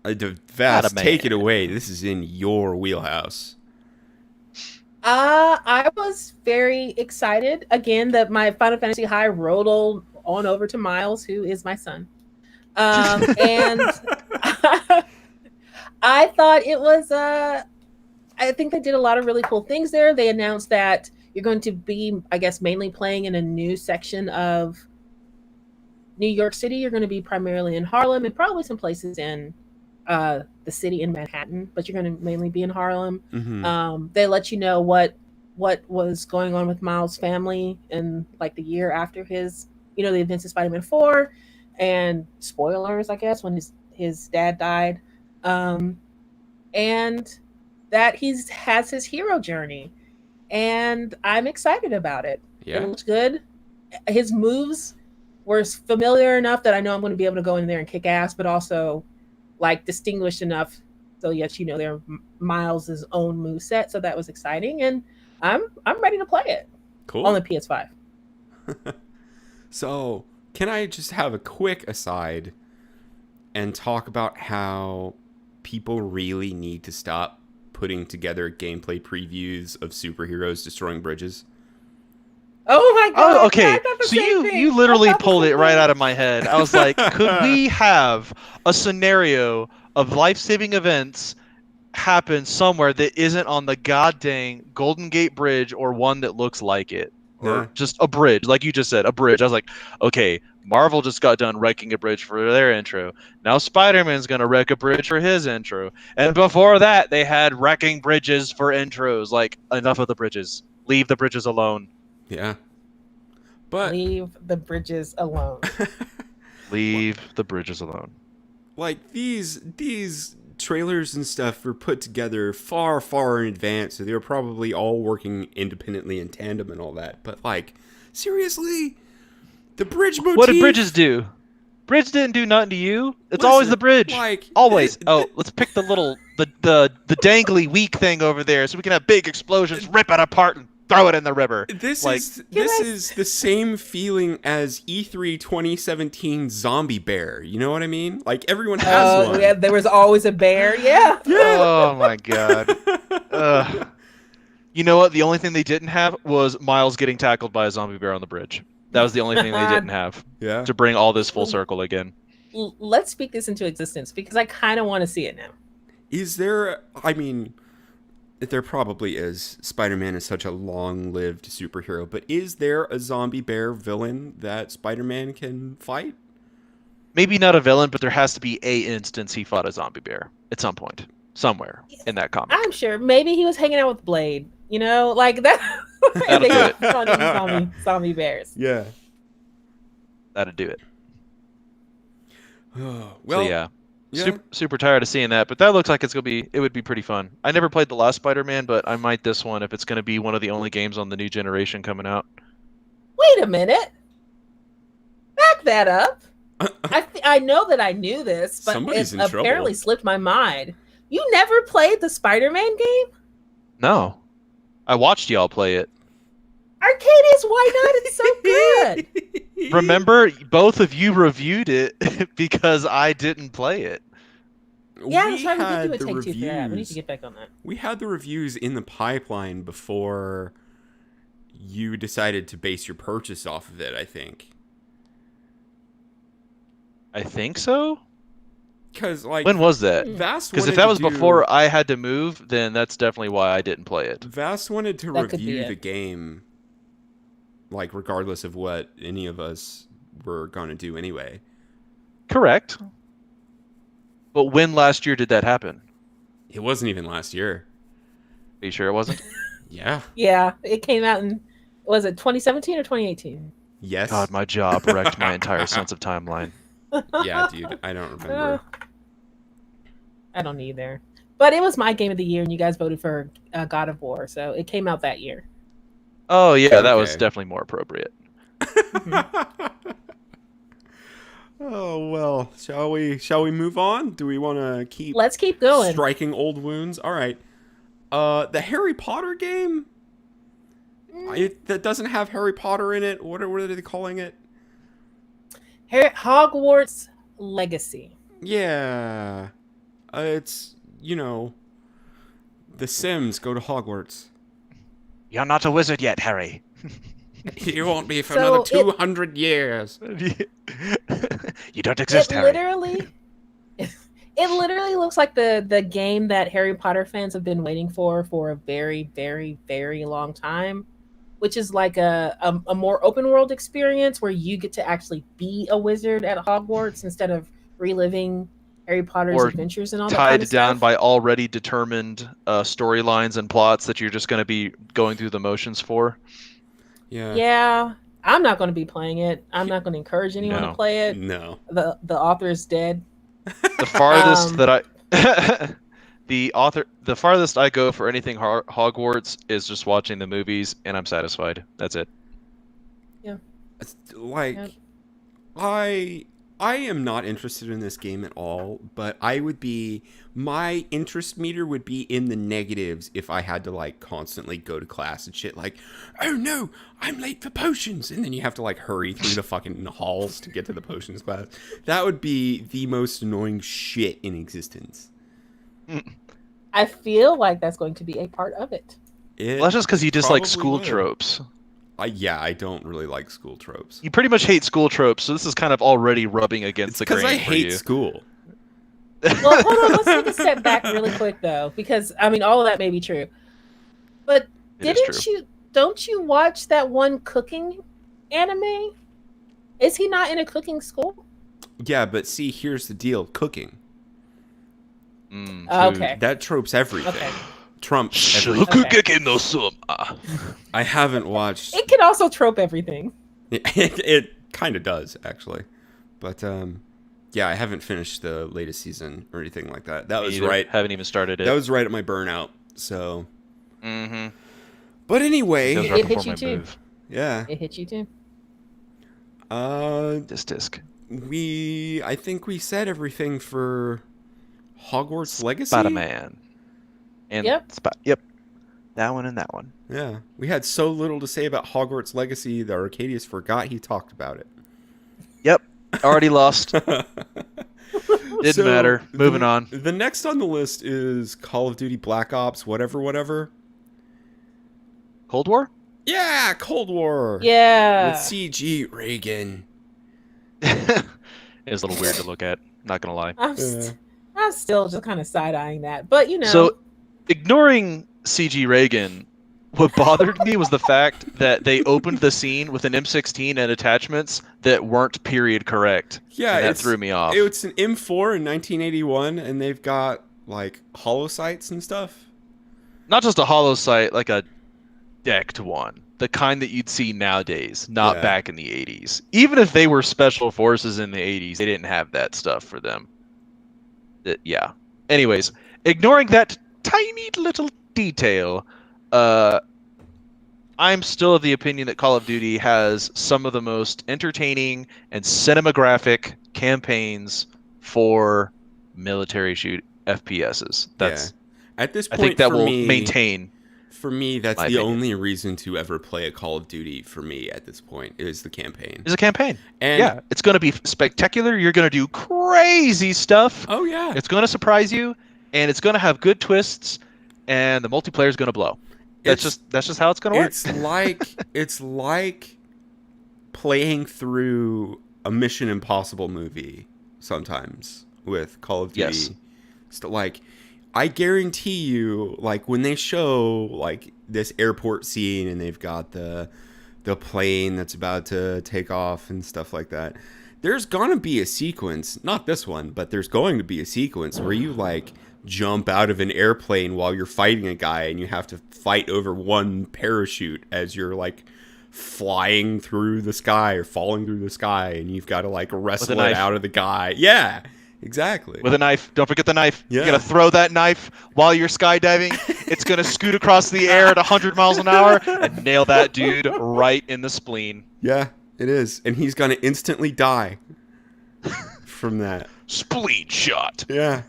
Vast, man. take it away. This is in your wheelhouse. I was very excited again that my Final Fantasy High rolled on over to Miles, who is my son. And I thought it was I think they did a lot of really cool things there. They announced that you're going to be, I guess, mainly playing in a new section of New York City. You're going to be primarily in Harlem and probably some places in the city in Manhattan, but you're going to mainly be in Harlem. Mm-hmm. They let you know what was going on with Miles' family in like the year after his, the events of Spider-Man 4, and spoilers, I guess, when his dad died, and that has his hero journey, and I'm excited about it. Yeah. It looks good. His moves were familiar enough that I know I'm going to be able to go in there and kick ass, but also like distinguished enough so yes, they're Miles' own move set. So that was exciting, and I'm ready to play it. Cool. On the PS5. So, can I just have a quick aside and talk about how people really need to stop putting together gameplay previews of superheroes destroying bridges? Oh my god! Oh, okay. I thought the So same you thing. literally I thought the pulled same it right thing. out of my head. I was like, could we have a scenario of life-saving events happen somewhere that isn't on the goddamn Golden Gate Bridge or one that looks like it? Or Yeah. just a bridge, like you just said, a bridge. I was like, okay, Marvel just got done wrecking a bridge for their intro. Now Spider-Man's going to wreck a bridge for his intro. And before that, they had wrecking bridges for intros. Like, enough of the bridges. Leave the bridges alone. Yeah. But Leave the bridges alone. Leave the bridges alone. like these trailers and stuff were put together far in advance, so they were probably all working independently in tandem and all that. But like, seriously, the bridge motif. What did bridges do? Bridge didn't do nothing to you. It's Listen, always the bridge. like, Always. Let's pick the little the dangly weak thing over there so we can have big explosions, rip it apart and throw it in the river. This Like- is the same feeling as E3 2017 Zombie Bear. You know what I mean? Like everyone has one. Yeah, there was always a bear. Yeah. Oh my god. Ugh. You know what? The only thing they didn't have was Miles getting tackled by a zombie bear on the bridge. That was the only thing they didn't have Yeah. to bring all this full circle again. Let's speak this into existence because I kind of want to see it now. Is there? I mean, there probably is. Spider-Man is such a long-lived superhero, but is there a zombie bear villain that Spider-Man can fight? Maybe not a villain, but there has to be a instance he fought a zombie bear at some point, somewhere in that comic. I'm sure maybe he was hanging out with Blade. Like that. That'll They do got it. funny zombie bears. Yeah. That'd do it. Well, So yeah. yeah. Super tired of seeing that, but that looks like it would be pretty fun. I never played the last Spider-Man, but I might this one if it's going to be one of the only games on the new generation coming out. Wait a minute. Back that up. I know that I knew this, but Somebody's it in trouble. apparently slipped my mind. You never played the Spider-Man game? No. I watched y'all play it. Arcadius, why not? It's so good. Remember, both of you reviewed it because I didn't play it. Yeah, We I'm trying to had do a the take two for that. We need reviews- to get back on that. We had the reviews in the pipeline before you decided to base your purchase off of it, I think. I think so? Because, like, When was that? Vast Because if wanted that to was do- before I had to move, then that's definitely why I didn't play it. Vast wanted to That could be review it. the game, like, regardless of what any of us were going to do anyway. Correct. But when last year did that happen? It wasn't even last year. Are you sure it wasn't? Yeah. Yeah, it came out in, was it 2017 or 2018? Yes. God, my job wrecked my entire sense of timeline. Yeah, dude. I don't remember. I don't either. But it was my game of the year, and you guys voted for God of War, so it came out that year. Oh yeah, that was Okay. definitely more appropriate. Oh well, shall we move on? Do we want to keep Let's keep going. striking old wounds? All right. The Harry Potter game that doesn't have Harry Potter in it. What are they calling it? Hogwarts Legacy. Yeah, it's The Sims go to Hogwarts. You're not a wizard yet, Harry. You won't be for So another it- 200 years. You don't It exist, Harry. literally, it literally looks like the game that Harry Potter fans have been waiting for a very, very, very long time, which is like a more open world experience where you get to actually be a wizard at Hogwarts instead of reliving Harry Potter's Or adventures and all that Tied kind of down stuff. by already determined storylines and plots that you're just going to be going through the motions for. Yeah, I'm not going to be playing it. I'm not going to encourage anyone No. to play it. No. The author is dead. The farthest Um, that I the farthest I go for anything Hogwarts is just watching the movies, and I'm satisfied. That's it. Like, Yep. I am not interested in this game at all, but my interest meter would be in the negatives if I had to like constantly go to class and shit like, oh no, I'm late for potions, and then you have to like hurry through the fucking halls to get to the potions class. That would be the most annoying shit in existence. I feel like that's going to be a part of it. It Well, that's just because you dislike probably school would. tropes. I don't really like school tropes. You pretty much hate school tropes, so this is kind of already rubbing against It's the because grain I for hate you. school. Well, hold on. Let's take a step back really quick, though, because I mean, all of that may be true. But It is true. don't you watch that one cooking anime? Is he not in a cooking school? Yeah, but see, here's the deal: cooking. Mm. Dude, Okay. that tropes everything. Okay. Trumps everything. Okay. I haven't watched. It can also trope everything. It kind of does actually, but yeah, I haven't finished the latest season or anything like that. That was Either. right. Haven't even started it. That was right at my burnout. So, Mm-hmm. but anyway, That was It right hit before you my too. move. yeah. It hit you too. Disc. I think we said everything for Hogwarts Legacy. Spider-Man. And Yep. Yep. That one and that one. Yeah, we had so little to say about Hogwarts Legacy that Arcadius forgot he talked about it. Yep. Already lost. Didn't So, matter. Moving the, on. The next on the list is Call of Duty Black Ops, whatever. Cold War? Yeah, Cold War. Yeah. With CG Reagan. It was a little weird to look at. Not gonna lie. I'm still just kind of side eyeing that, but you know. So, ignoring CG Reagan, what bothered me was the fact that they opened the scene with an M16 and attachments that weren't period correct. Yeah, and that threw me off. It's an M4 in 1981, and they've got like hollow sights and stuff. Not just a hollow sight, like a decked one. The kind that you'd see nowadays, not Yeah. back in the 80s. Even if they were special forces in the 80s, they didn't have that stuff for them. Yeah. Anyways, ignoring that tiny little detail, I'm still of the opinion that Call of Duty has some of the most entertaining and cinematographic campaigns for military shoot FPSs. That's At this I point, think that for will me, maintain. For me, that's my the opinion. only reason to ever play a Call of Duty. For me, at this point, is the campaign. Is a campaign. And Yeah, it's going to be spectacular. You're going to do crazy stuff. oh yeah, It's going to surprise you, and it's going to have good twists, and the multiplayer is going to blow. That's just how it's going to work. It's like playing through a Mission Impossible movie sometimes with Call of Duty. Yes. Like, I guarantee you, like when they show like this airport scene and they've got the plane that's about to take off and stuff like that, there's gonna be a sequence, not this one, but there's going to be a sequence where you like jump out of an airplane while you're fighting a guy and you have to fight over one parachute as you're like flying through the sky or falling through the sky, and you've got to like wrestle it knife. out of the guy. Yeah, Exactly. With a knife. Don't forget the knife. Yeah. You gotta throw that knife while you're skydiving. It's gonna scoot across the air at 100 miles an hour and nail that dude right in the spleen. Yeah, it is. And he's going to instantly die from that. Spleen shot. Yeah.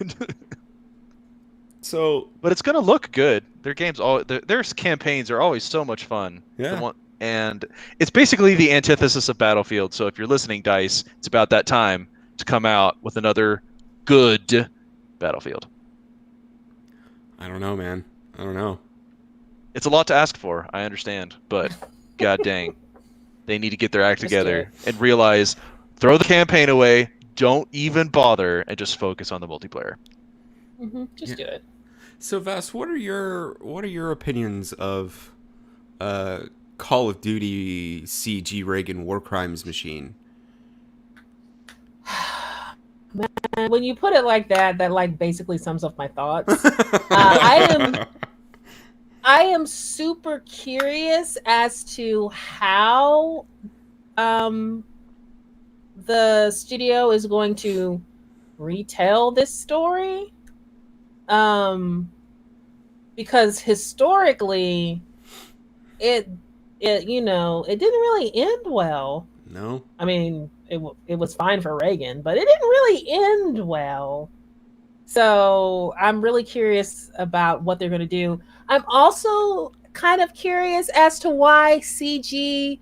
So, But it's gonna look good. Their games, their campaigns are always so much fun. yeah. And it's basically the antithesis of Battlefield. So if you're listening, DICE, it's about that time to come out with another good Battlefield. I don't know, man. I don't know. It's a lot to ask for, I understand, but god dang, they need to get their act Just do together and realize, throw the campaign away, don't even bother, and just focus on the multiplayer. Just do it. So, Vas, what are your opinions of Call of Duty CG Reagan War Crimes Machine? Man, when you put it like that, that like basically sums up my thoughts. I am super curious as to how the studio is going to retell this story. Because historically it you know, it didn't really end well. No. I mean, it was fine for Reagan, but it didn't really end well. So I'm really curious about what they're going to do. I'm also kind of curious as to why CG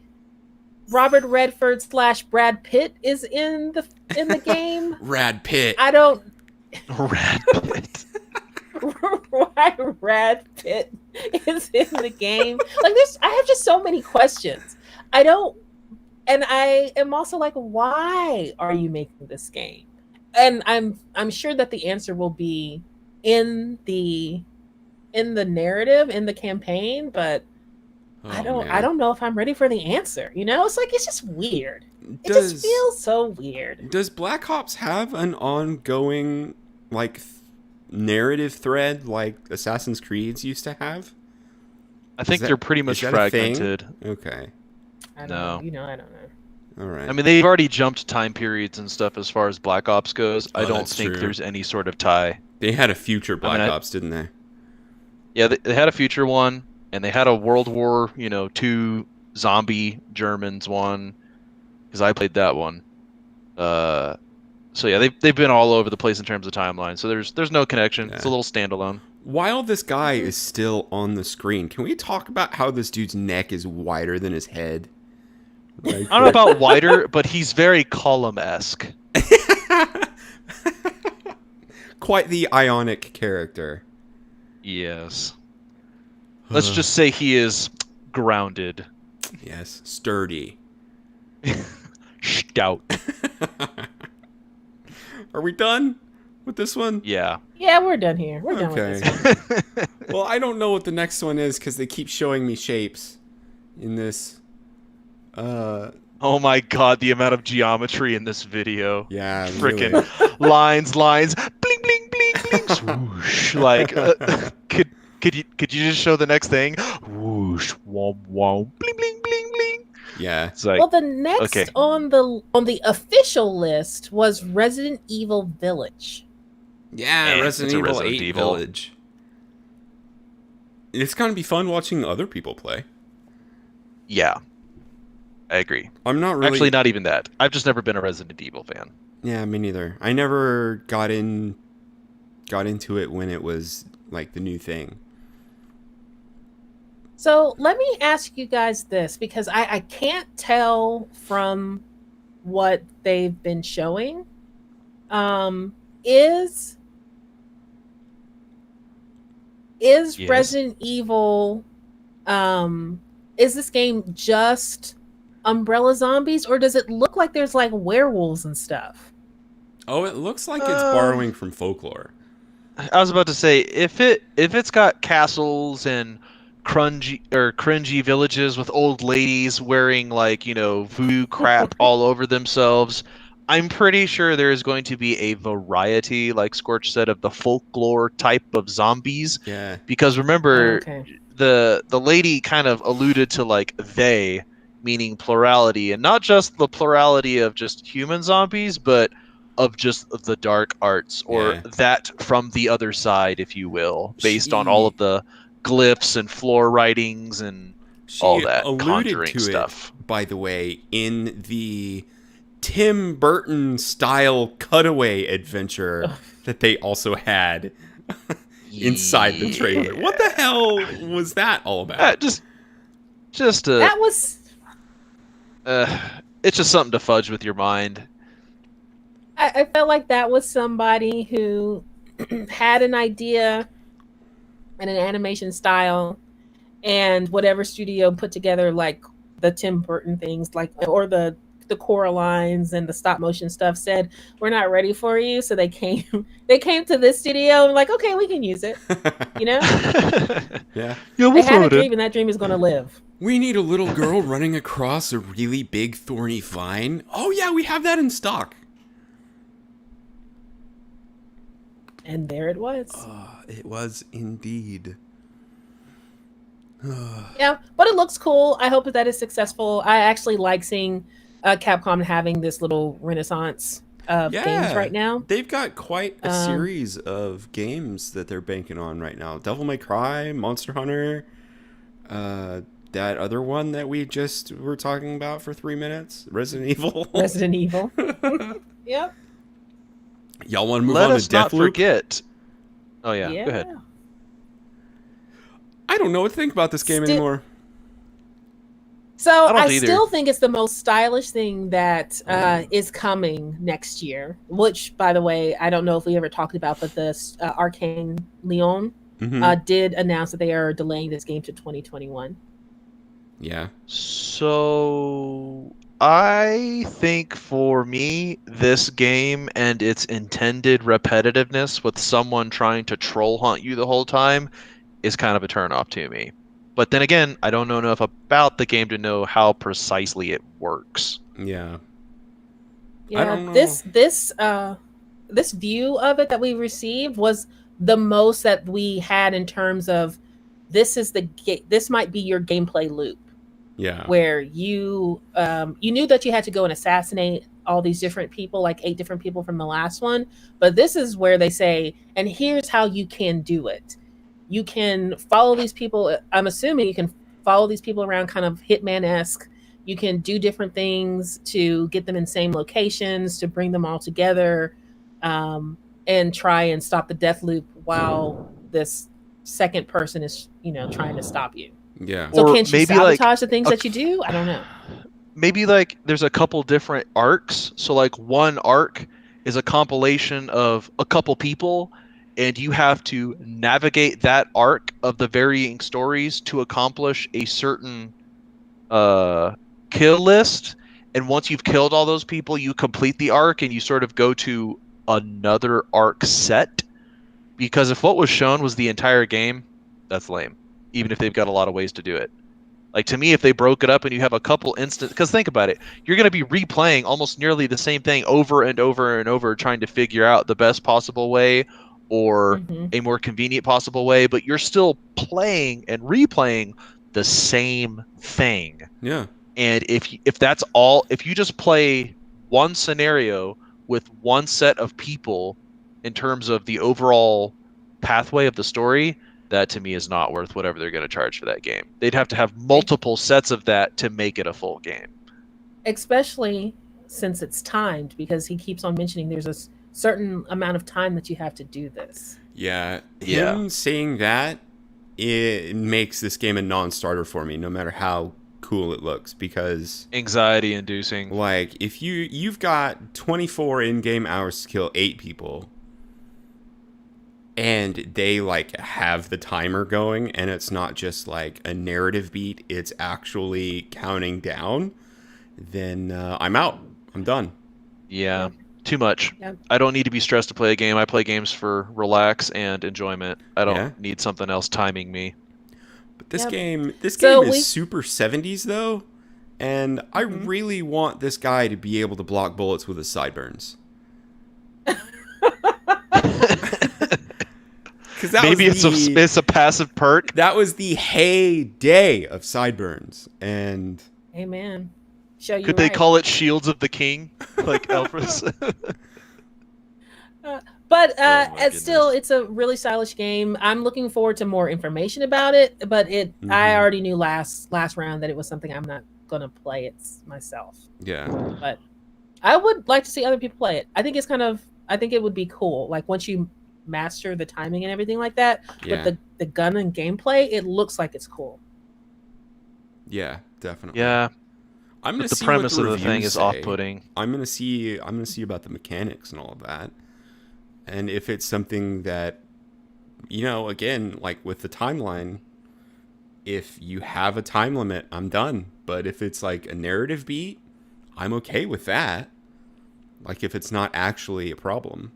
Robert Redford / Brad Pitt is in the game. Rad Pitt. I don't. Rad Pitt. Why Brad Pitt is in the game? Like this, I have just so many questions. I don't, and I am also like, why are you making this game? And I'm sure that the answer will be in the narrative, in the campaign, but I don't know if I'm ready for the answer. You know, it's like it's just weird. It just feels so weird. Does Black Ops have an ongoing like narrative thread like Assassin's Creed's used to have? I think they're pretty much fragmented. Okay. I don't No. know. You know, I don't know. All right. I mean, they've already jumped time periods and stuff as far as Black Ops goes. I don't that's think true. there's any sort of tie. They had a future Black Ops, didn't they? Yeah, they had a future one, and they had a World War, II zombie Germans one, because I played that one. So yeah, they've been all over the place in terms of timeline. So there's no connection. Yeah. It's a little standalone. While this guy is still on the screen, can we talk about how this dude's neck is wider than his head? Like, I don't know about wider, but he's very column-esque. Quite the Ionic character. Yes. Let's just say he is grounded. Yes, sturdy. Stout. Are we done with this one? Yeah. Yeah, we're done here. We're done with this one. Well, I don't know what the next one is because they keep showing me shapes in this. Oh my god, the amount of geometry in this video. Yeah, Freaking really. lines, bling, bling, bling, bling, swoosh. Like, could you just show the next thing? Whoosh, womp, womp, bling, bling, bling, bling. Yeah. It's like, Well, the next on the official list was Resident Evil Village. Yeah, Resident it's a Evil Resident 8 Evil. Village. It's going to be fun watching other people play. yeah, I agree. I'm not really... Actually, not even that. I've just never been a Resident Evil fan. Yeah, me neither. I never got into it when it was like the new thing. So let me ask you guys this, because I can't tell from what they've been showing. Is Yes. Resident Evil, is this game just Umbrella Zombies, or does it look like there's like werewolves and stuff? Oh, it looks like it's borrowing from folklore. I was about to say, if it's got castles and cringy villages with old ladies wearing voodoo crap all over themselves, I'm pretty sure there is going to be a variety, like Scorch said, of the folklore type of zombies. Yeah. Because remember, Okay. the lady kind of alluded to like they, meaning plurality, and not just the plurality of just human zombies, but of just the dark arts, or Yeah. that from the other side, if you will, based on all of the glyphs and floor writings and all She that alluded conjuring to stuff. it, by the way, in the Tim Burton style cutaway adventure that they also had inside the trailer. What the hell was that all about? Just That was. it's just something to fudge with your mind. I felt like that was somebody who had an idea and an animation style, and whatever studio put together like the Tim Burton things, like, or the Coralines and the stop motion stuff, said we're not ready for you, so they came to this studio and like, okay, we can use it, you know. Yeah. They had a dream, and that dream is going to live. We need a little girl running across a really big thorny vine. Oh yeah, we have that in stock. And there it was. It was indeed. Yeah, but it looks cool. I hope that is successful. I actually like seeing Capcom having this little renaissance of games right now. They've got quite a series of games that they're banking on right now. Devil May Cry, Monster Hunter, that other one that we just were talking about for 3 minutes, Resident Evil. Resident Evil. Yep. Y'all want to move Let on us to Deathloop? not forget. Oh yeah, go ahead. I don't know what to think about this game anymore. So I either. still think it's the most stylish thing that is coming next year. Which, by the way, I don't know if we ever talked about, but the Arcane Leon did announce that they are delaying this game to 2021. Yeah. So I think for me, this game and its intended repetitiveness with someone trying to troll hunt you the whole time is kind of a turnoff to me. But then again, I don't know enough about the game to know how precisely it works. Yeah. Yeah, I don't know. This view of it that we received was the most that we had in terms of this might be your gameplay loop. Yeah. Where you knew that you had to go and assassinate all these different people, like 8 different people from the last one, but this is where they say, and here's how you can do it. You can follow these people. I'm assuming you can follow these people around kind of Hitman-esque. You can do different things to get them in same locations, to bring them all together, and try and stop the death loop while this second person is, trying to stop you. Yeah. So Or can you maybe, sabotage the things that you do? I don't know. Maybe like there's a couple different arcs. So like one arc is a compilation of a couple people, and you have to navigate that arc of the varying stories to accomplish a certain kill list. And once you've killed all those people, you complete the arc and you sort of go to another arc set. Because if what was shown was the entire game, that's lame. Even if they've got a lot of ways to do it. Like, to me, if they broke it up and you have a couple instances, because think about it, you're going to be replaying almost nearly the same thing over and over and over, trying to figure out the best possible way or a more convenient possible way, but you're still playing and replaying the same thing. Yeah. And if that's all, if you just play one scenario with one set of people in terms of the overall pathway of the story, that to me is not worth whatever they're going to charge for that game. They'd have to have multiple sets of that to make it a full game. Especially since it's timed, because he keeps on mentioning there's a certain amount of time that you have to do this. Yeah. Him saying that, it makes this game a non-starter for me, no matter how cool it looks, because anxiety inducing. Like, if you've got 24 in-game hours to kill 8 people, and they like have the timer going, and it's not just like a narrative beat, it's actually counting down, then I'm out. I'm done. Yeah, too much. Yep. I don't need to be stressed to play a game. I play games for relax and enjoyment. I don't need something else timing me. But this game is super 70s though, and I really want this guy to be able to block bullets with his sideburns. Maybe it's a passive perk. That was the heyday of sideburns, and amen. Show you. Could they call it Shields of the King, like Elfris? But Oh my it's still, goodness. it's a really stylish game. I'm looking forward to more information about it. But I Mhm. already knew last round that it was something I'm not gonna play it myself. Yeah. But I would like to see other people play it. I think it's kind of, I think it would be cool. Like once you master the timing and everything like that, with Yeah. the gun and gameplay, it looks like it's cool. Yeah, definitely. Yeah, I'm gonna but the see what premise the of the thing reviews is say. off-putting. I'm gonna see about the mechanics and all of that. And if it's something that, again, like with the timeline, if you have a time limit, I'm done. But if it's like a narrative beat, I'm okay with that. Like if it's not actually a problem.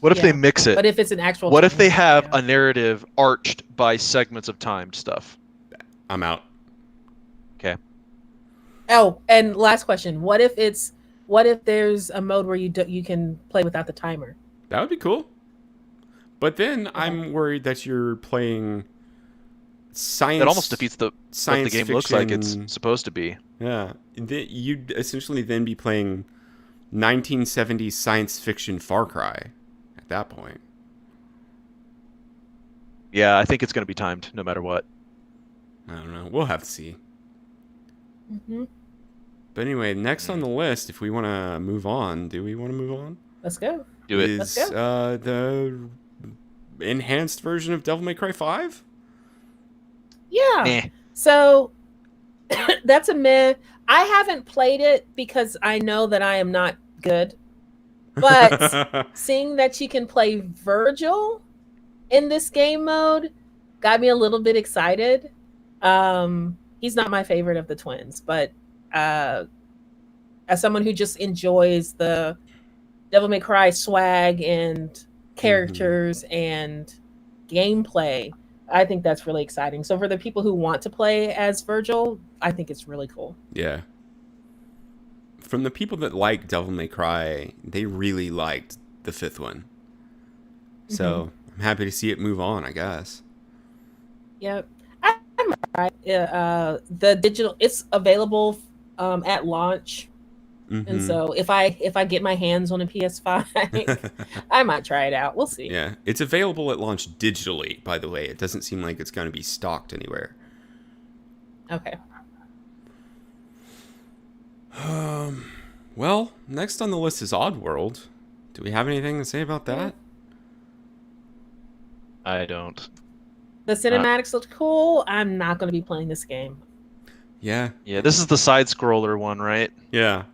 What if they Yeah. mix it? But if it's an actual, What if they timer, have yeah. a narrative arched by segments of timed stuff? I'm out. Okay. Oh, and last question: what if there's a mode where you can play without the timer? That would be cool. But then Okay. I'm worried that you're playing science. That almost defeats what the science game fiction. looks like it's supposed to be. Yeah, you'd essentially then be playing 1970s science fiction Far Cry at that point. Yeah, I think it's going to be timed no matter what. I don't know. We'll have to see. Mm-hmm. But anyway, next on the list, if we want to move on, do we want to move on? Let's go. Do it. Is Let's the enhanced version of Devil May Cry 5? Yeah. Meh. So that's a myth. I haven't played it because I know that I am not good. But seeing that you can play Virgil in this game mode got me a little bit excited. He's not my favorite of the twins, but as someone who just enjoys the Devil May Cry swag and characters and gameplay, I think that's really exciting. So for the people who want to play as Virgil, I think it's really cool. Yeah. From the people that like Devil May Cry, they really liked the fifth one. So I'm happy to see it move on, I guess. Yep. I'm right. The digital, it's available at launch. And so if I get my hands on a PS5, I might try it out. We'll see. Yeah, it's available at launch digitally, by the way. It doesn't seem like it's going to be stocked anywhere. Okay. Well, next on the list is Oddworld. Do we have anything to say about that? I don't. The cinematics look cool. I'm not going to be playing this game. Yeah. Yeah, this is the side scroller one, right? Yeah.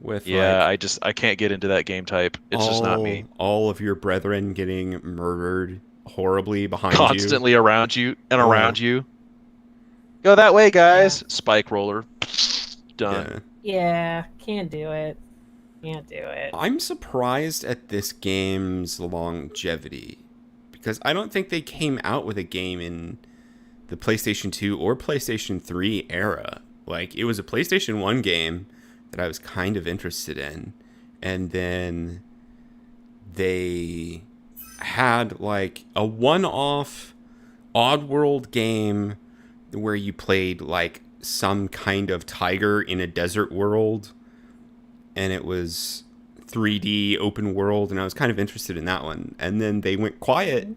With I can't get into that game type. It's just not me. All of your brethren getting murdered horribly behind Constantly around you and around you. Go that way, guys. Yeah. Spike roller. Done. Yeah, can't do it. Can't do it. I'm surprised at this game's longevity because I don't think they came out with a game in the PlayStation 2 or PlayStation 3 era. Like, it was a PlayStation 1 game that I was kind of interested in, and then they had like a one-off Oddworld game where you played like some kind of tiger in a desert world, and it was 3D open world, and I was kind of interested in that one. And then they went quiet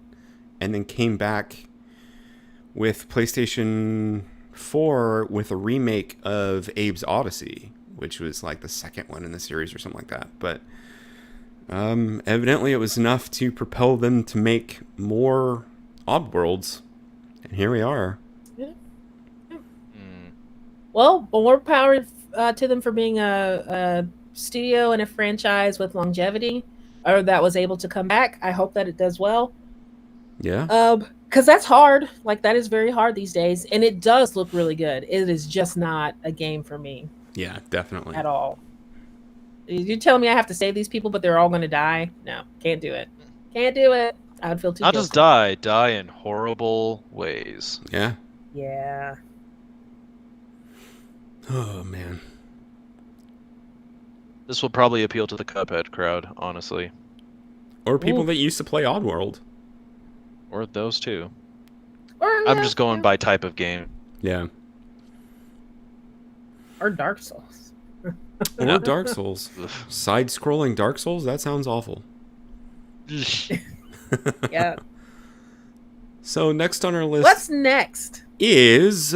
and then came back with PlayStation 4 with a remake of Abe's Odyssey, which was like the second one in the series or something like that. But evidently it was enough to propel them to make more Oddworlds. And here we are. Yeah. Well, more power to them for being a studio and a franchise with longevity, or that was able to come back. I hope that it does well. Yeah. Because that's hard. Like, that is very hard these days. And it does look really good. It is just not a game for me. Yeah, definitely. At all. You tell me I have to save these people, but they're all going to die? No, can't do it. Can't do it. I would feel too guilty. Not just die in horrible ways. Yeah. Yeah. Oh, man. This will probably appeal to the Cuphead crowd, honestly. Or people that used to play Oddworld. Or those two. I'm just going by type of game. Yeah. Or Dark Souls. Or Dark Souls. Side-scrolling Dark Souls? That sounds awful. Yeah. So next on our list What's next? is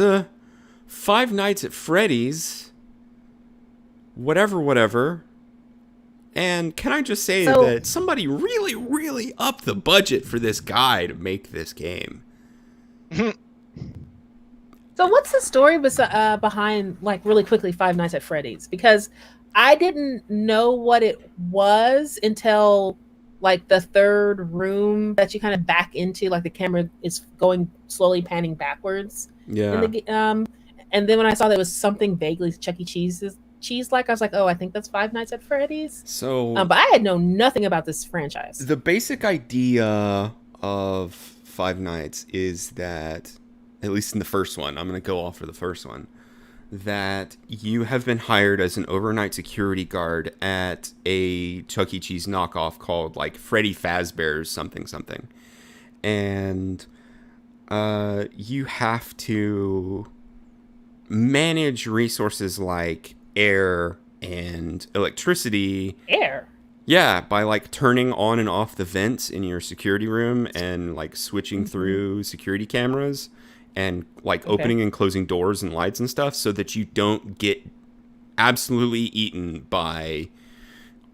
Five Nights at Freddy's. Whatever. And can I just say that somebody really, really upped the budget for this guy to make this game? So what's the story behind, like, really quickly, Five Nights at Freddy's? Because I didn't know what it was until, like, the third room that you kind of back into, like the camera is going slowly panning backwards. Yeah. And then when I saw that it was something vaguely Chuck E. Cheese-like, I was like, oh, I think that's Five Nights at Freddy's. So, but I had known nothing about this franchise. The basic idea of Five Nights is that, at least in the first one, I'm going to go off for the first one, that you have been hired as an overnight security guard at a Chuck E. Cheese knockoff called, like, Freddy Fazbear's something. And you have to manage resources like air and electricity. Air? Yeah, by, like, turning on and off the vents in your security room and, like, switching through security cameras and, like, opening and closing doors and lights and stuff so that you don't get absolutely eaten by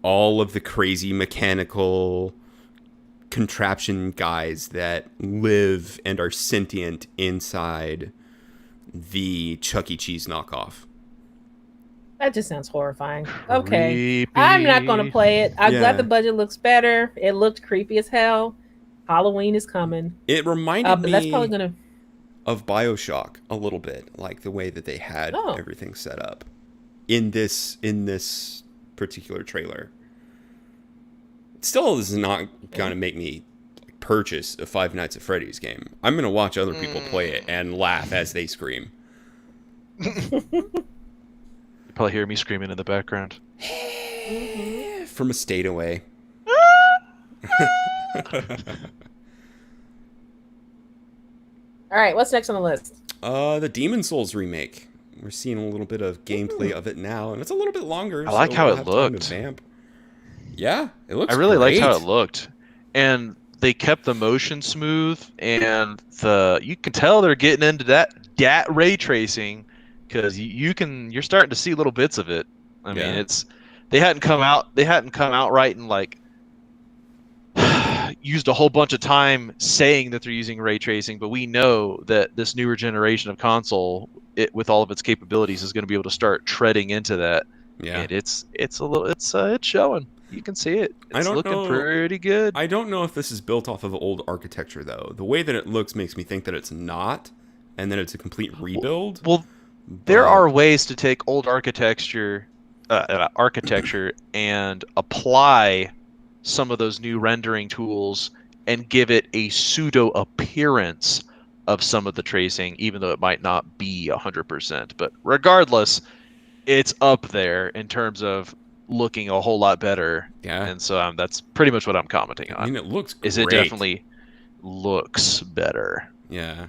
all of the crazy mechanical contraption guys that live and are sentient inside the Chuck E. Cheese knockoff. That just sounds horrifying. Okay. Creepy. I'm not going to play it. I'm Yeah. glad the budget looks better. It looked creepy as hell. Halloween is coming. It reminded But me that's probably going to... of BioShock a little bit, like the way that they had everything set up in this particular trailer. It still is not going to make me purchase a Five Nights at Freddy's game. I'm going to watch other people play it and laugh as they scream. You probably hear me screaming in the background. From a state away. All right, what's next on the list? The Demon Souls remake. We're seeing a little bit of gameplay of it now, and it's a little bit longer. I like how we'll it have time to looked. vamp. Yeah, it looks. I really liked how great. it looked, and they kept the motion smooth, and you can tell they're getting into that ray tracing because you're starting to see little bits of it. I mean, they hadn't come out right and like used a whole bunch of time saying that they're using ray tracing, but we know that this newer generation of console, with all of its capabilities, is going to be able to start treading into that. Yeah, and it's showing. You can see it. It's looking pretty good. I don't know if this is built off of old architecture though. The way that it looks makes me think that it's not, and that it's a complete rebuild. Well, there are ways to take old architecture and apply some of those new rendering tools and give it a pseudo appearance of some of the tracing, even though it might not be 100%. But regardless, it's up there in terms of looking a whole lot better. Yeah. And so that's pretty much what I'm commenting on. I mean, it looks great. It definitely looks better. Yeah.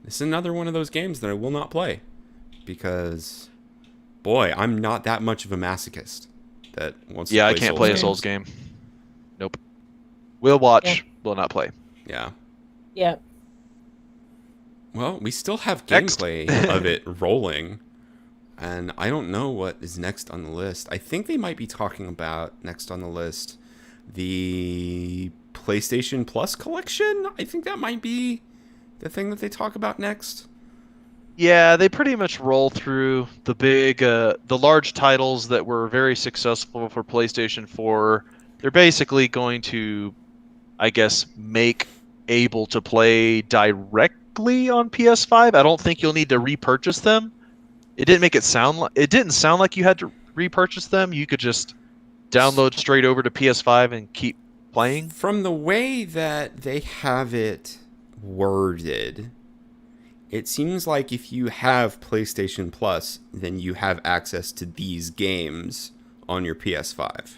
This is another one of those games that I will not play because, boy, I'm not that much of a masochist that wants to play I can't play a Souls game. Nope. We'll watch. Will not play. Yeah. Yeah. Well, we still have Next. gameplay of it rolling, and I don't know what is next on the list. I think they might be talking about next on the list the PlayStation Plus collection. I think that might be the thing that they talk about next. Yeah, they pretty much roll through the big, the large titles that were very successful for PlayStation 4. They're basically going to, I guess, make able to play directly on PS5. I don't think you'll need to repurchase them. It didn't sound like you had to repurchase them. You could just download straight over to PS5 and keep playing. From the way that they have it worded, it seems like if you have PlayStation Plus, then you have access to these games on your PS5.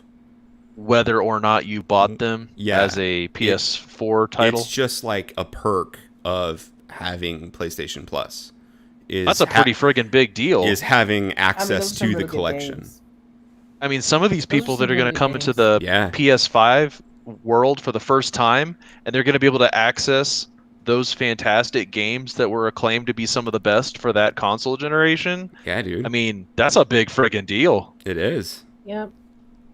Whether or not you bought them as a PS4 title. It's just like a perk of having PlayStation Plus. That's a pretty friggin' big deal. Is having access to the collection. I mean, some of these people that are going to come into the PS5 world for the first time, and they're going to be able to access those fantastic games that were acclaimed to be some of the best for that console generation. Yeah, dude. I mean, that's a big friggin' deal. It is. Yep.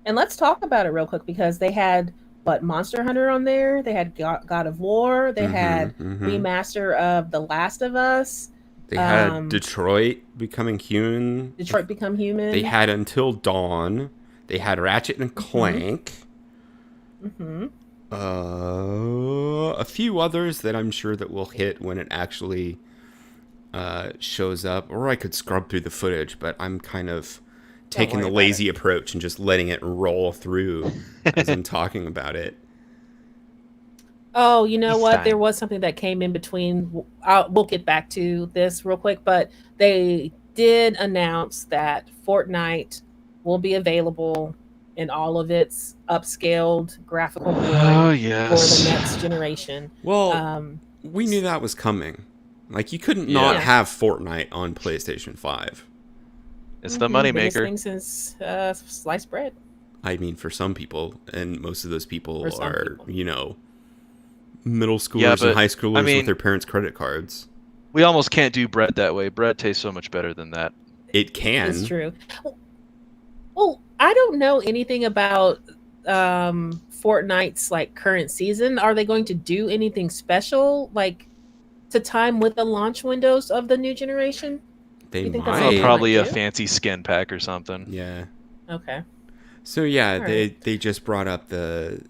And let's talk about it real quick because they had Monster Hunter on there. They had God of War. They had remaster of The Last of Us. They had Detroit Becoming Human. Detroit Become Human. They had Until Dawn. They had Ratchet and Clank. A few others that I'm sure that will hit when it actually shows up. Or I could scrub through the footage, but I'm kind of taking the lazy approach and just letting it roll through as I'm talking about it. Oh, you know what? There was something that came in between. We'll get back to this real quick, but they did announce that Fortnite will be available in all of its upscaled graphical glory for the next generation. Well, we knew that was coming. Like, you couldn't not have Fortnite on PlayStation 5. It's the moneymaker. Thing since sliced bread. I mean, for some people, and most of those people are, you know, middle schoolers and high schoolers with their parents' credit cards. We almost can't do bread that way. Bread tastes so much better than that. It can. It's true. Well, I don't know anything about Fortnite's like current season. Are they going to do anything special, like to time with the launch windows of the new generation? They might. Probably a fancy skin pack or something. Yeah. Okay. So yeah, they just brought up the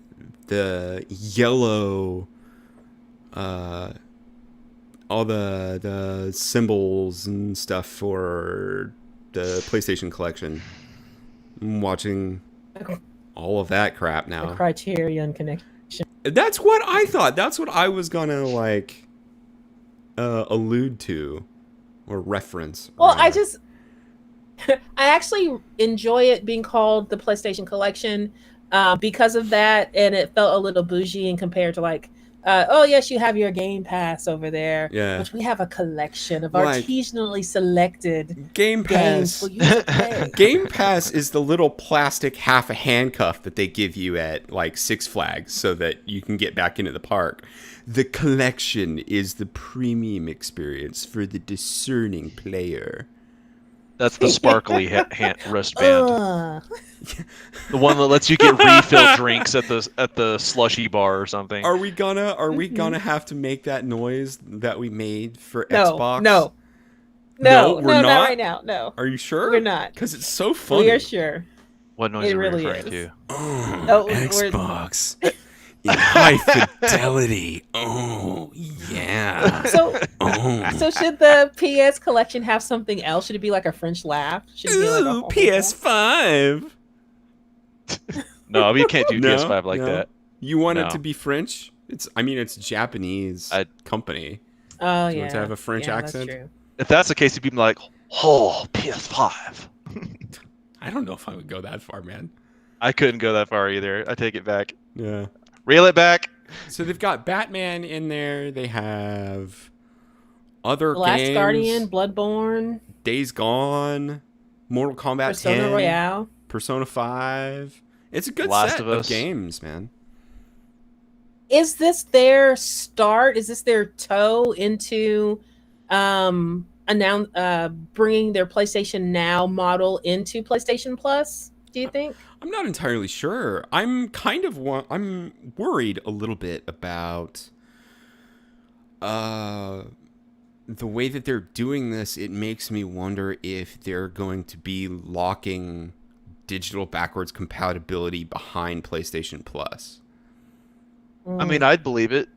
yellow, all the symbols and stuff for the PlayStation Collection. I'm watching all of that crap now. The Criterion connection. That's what I thought. That's what I was gonna like allude to or reference. Well, I actually enjoy it being called the PlayStation Collection because of that, and it felt a little bougie in compared to like, oh yes, you have your Game Pass over there, which we have a collection of artisanally selected games for you to play. Game Pass is the little plastic half a handcuff that they give you at like Six Flags so that you can get back into the park. The collection is the premium experience for the discerning player. That's the sparkly wristband. The one that lets you get refill drinks at the slushy bar or something. Are we gonna have to make that noise that we made for Xbox? No, we're not right now. No. Are you sure? We're not. Because it's so funny. We are sure. What noise are we referring to? Oh, Xbox. In high fidelity. Oh, yeah. So should the PS Collection have something else? Should it be like a French laugh? Should it be like a PS5. No, we can't do PS5 like that. You want it to be French? It's Japanese company. Oh, you want to have a French accent? That's true. If that's the case, you'd be like, oh, PS5. I don't know if I would go that far, man. I couldn't go that far either. I take it back. Yeah. Reel it back. So they've got Batman in there. They have other The Last games. Guardian, Bloodborne, Days Gone, Mortal Kombat Persona 10, Royale, Persona 5. It's a good Last set of games, man. Is this their start? Is this their toe into bringing their PlayStation Now model into PlayStation Plus? Do you think? I'm not entirely sure. I'm worried a little bit about the way that they're doing this. It makes me wonder if they're going to be locking digital backwards compatibility behind PlayStation Plus. I mean, I'd believe it.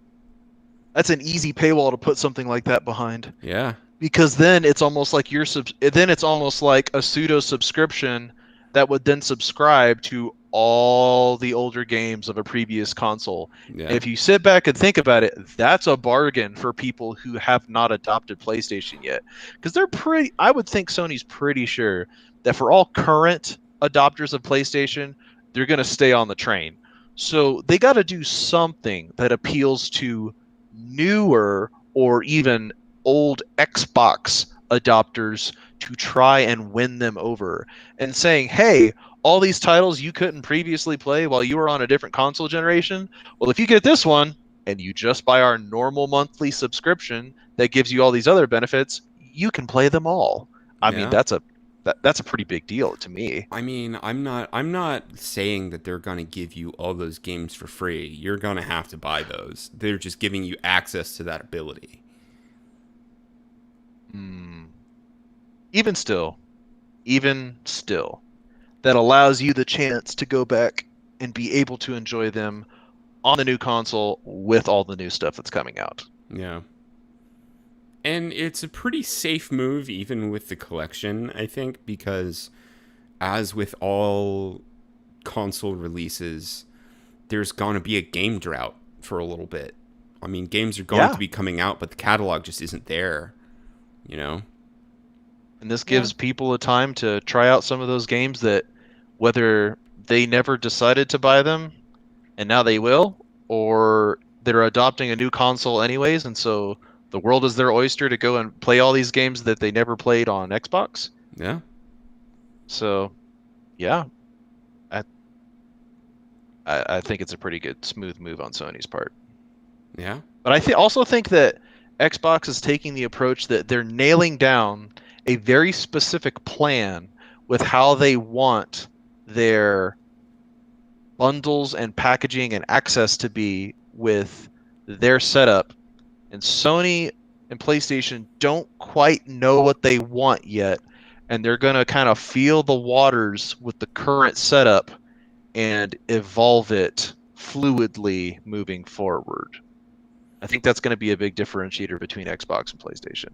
That's an easy paywall to put something like that behind. Yeah. Because then it's almost like it's almost like a pseudo subscription that would then subscribe to all the older games of a previous console. Yeah. If you sit back and think about it, that's a bargain for people who have not adopted PlayStation yet. Because I would think Sony's pretty sure that for all current adopters of PlayStation, they're going to stay on the train. So they got to do something that appeals to newer or even old Xbox adopters to try and win them over and saying, hey, all these titles you couldn't previously play while you were on a different console generation, well, if you get this one and you just buy our normal monthly subscription that gives you all these other benefits, you can play them all. I mean, that's a pretty big deal to me. I mean, I'm not saying that they're going to give you all those games for free. You're going to have to buy those. They're just giving you access to that ability. Even still, that allows you the chance to go back and be able to enjoy them on the new console with all the new stuff that's coming out. Yeah. And it's a pretty safe move, even with the collection, I think, because as with all console releases, there's going to be a game drought for a little bit. I mean, games are going to be coming out, but the catalog just isn't there, you know? And this gives people a time to try out some of those games that, whether they never decided to buy them and now they will, or they're adopting a new console anyways, and so the world is their oyster to go and play all these games that they never played on Xbox. Yeah. So, yeah. I think it's a pretty good, smooth move on Sony's part. Yeah. But I also think that Xbox is taking the approach that they're nailing down a very specific plan with how they want their bundles and packaging and access to be with their setup. And Sony and PlayStation don't quite know what they want yet, and they're going to kind of feel the waters with the current setup and evolve it fluidly moving forward. I think that's going to be a big differentiator between Xbox and PlayStation.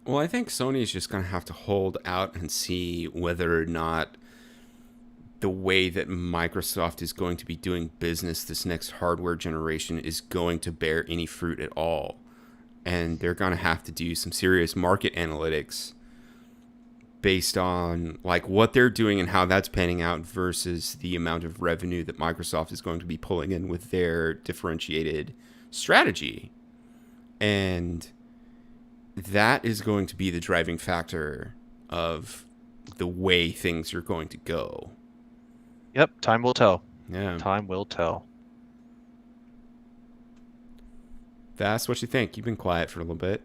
Well, I think Sony's just going to have to hold out and see whether or not the way that Microsoft is going to be doing business this next hardware generation is going to bear any fruit at all. And they're going to have to do some serious market analytics based on like what they're doing and how that's panning out versus the amount of revenue that Microsoft is going to be pulling in with their differentiated strategy. And that is going to be the driving factor of the way things are going to go. Yep, time will tell. Yeah. Time will tell. Vass, what you think? You've been quiet for a little bit.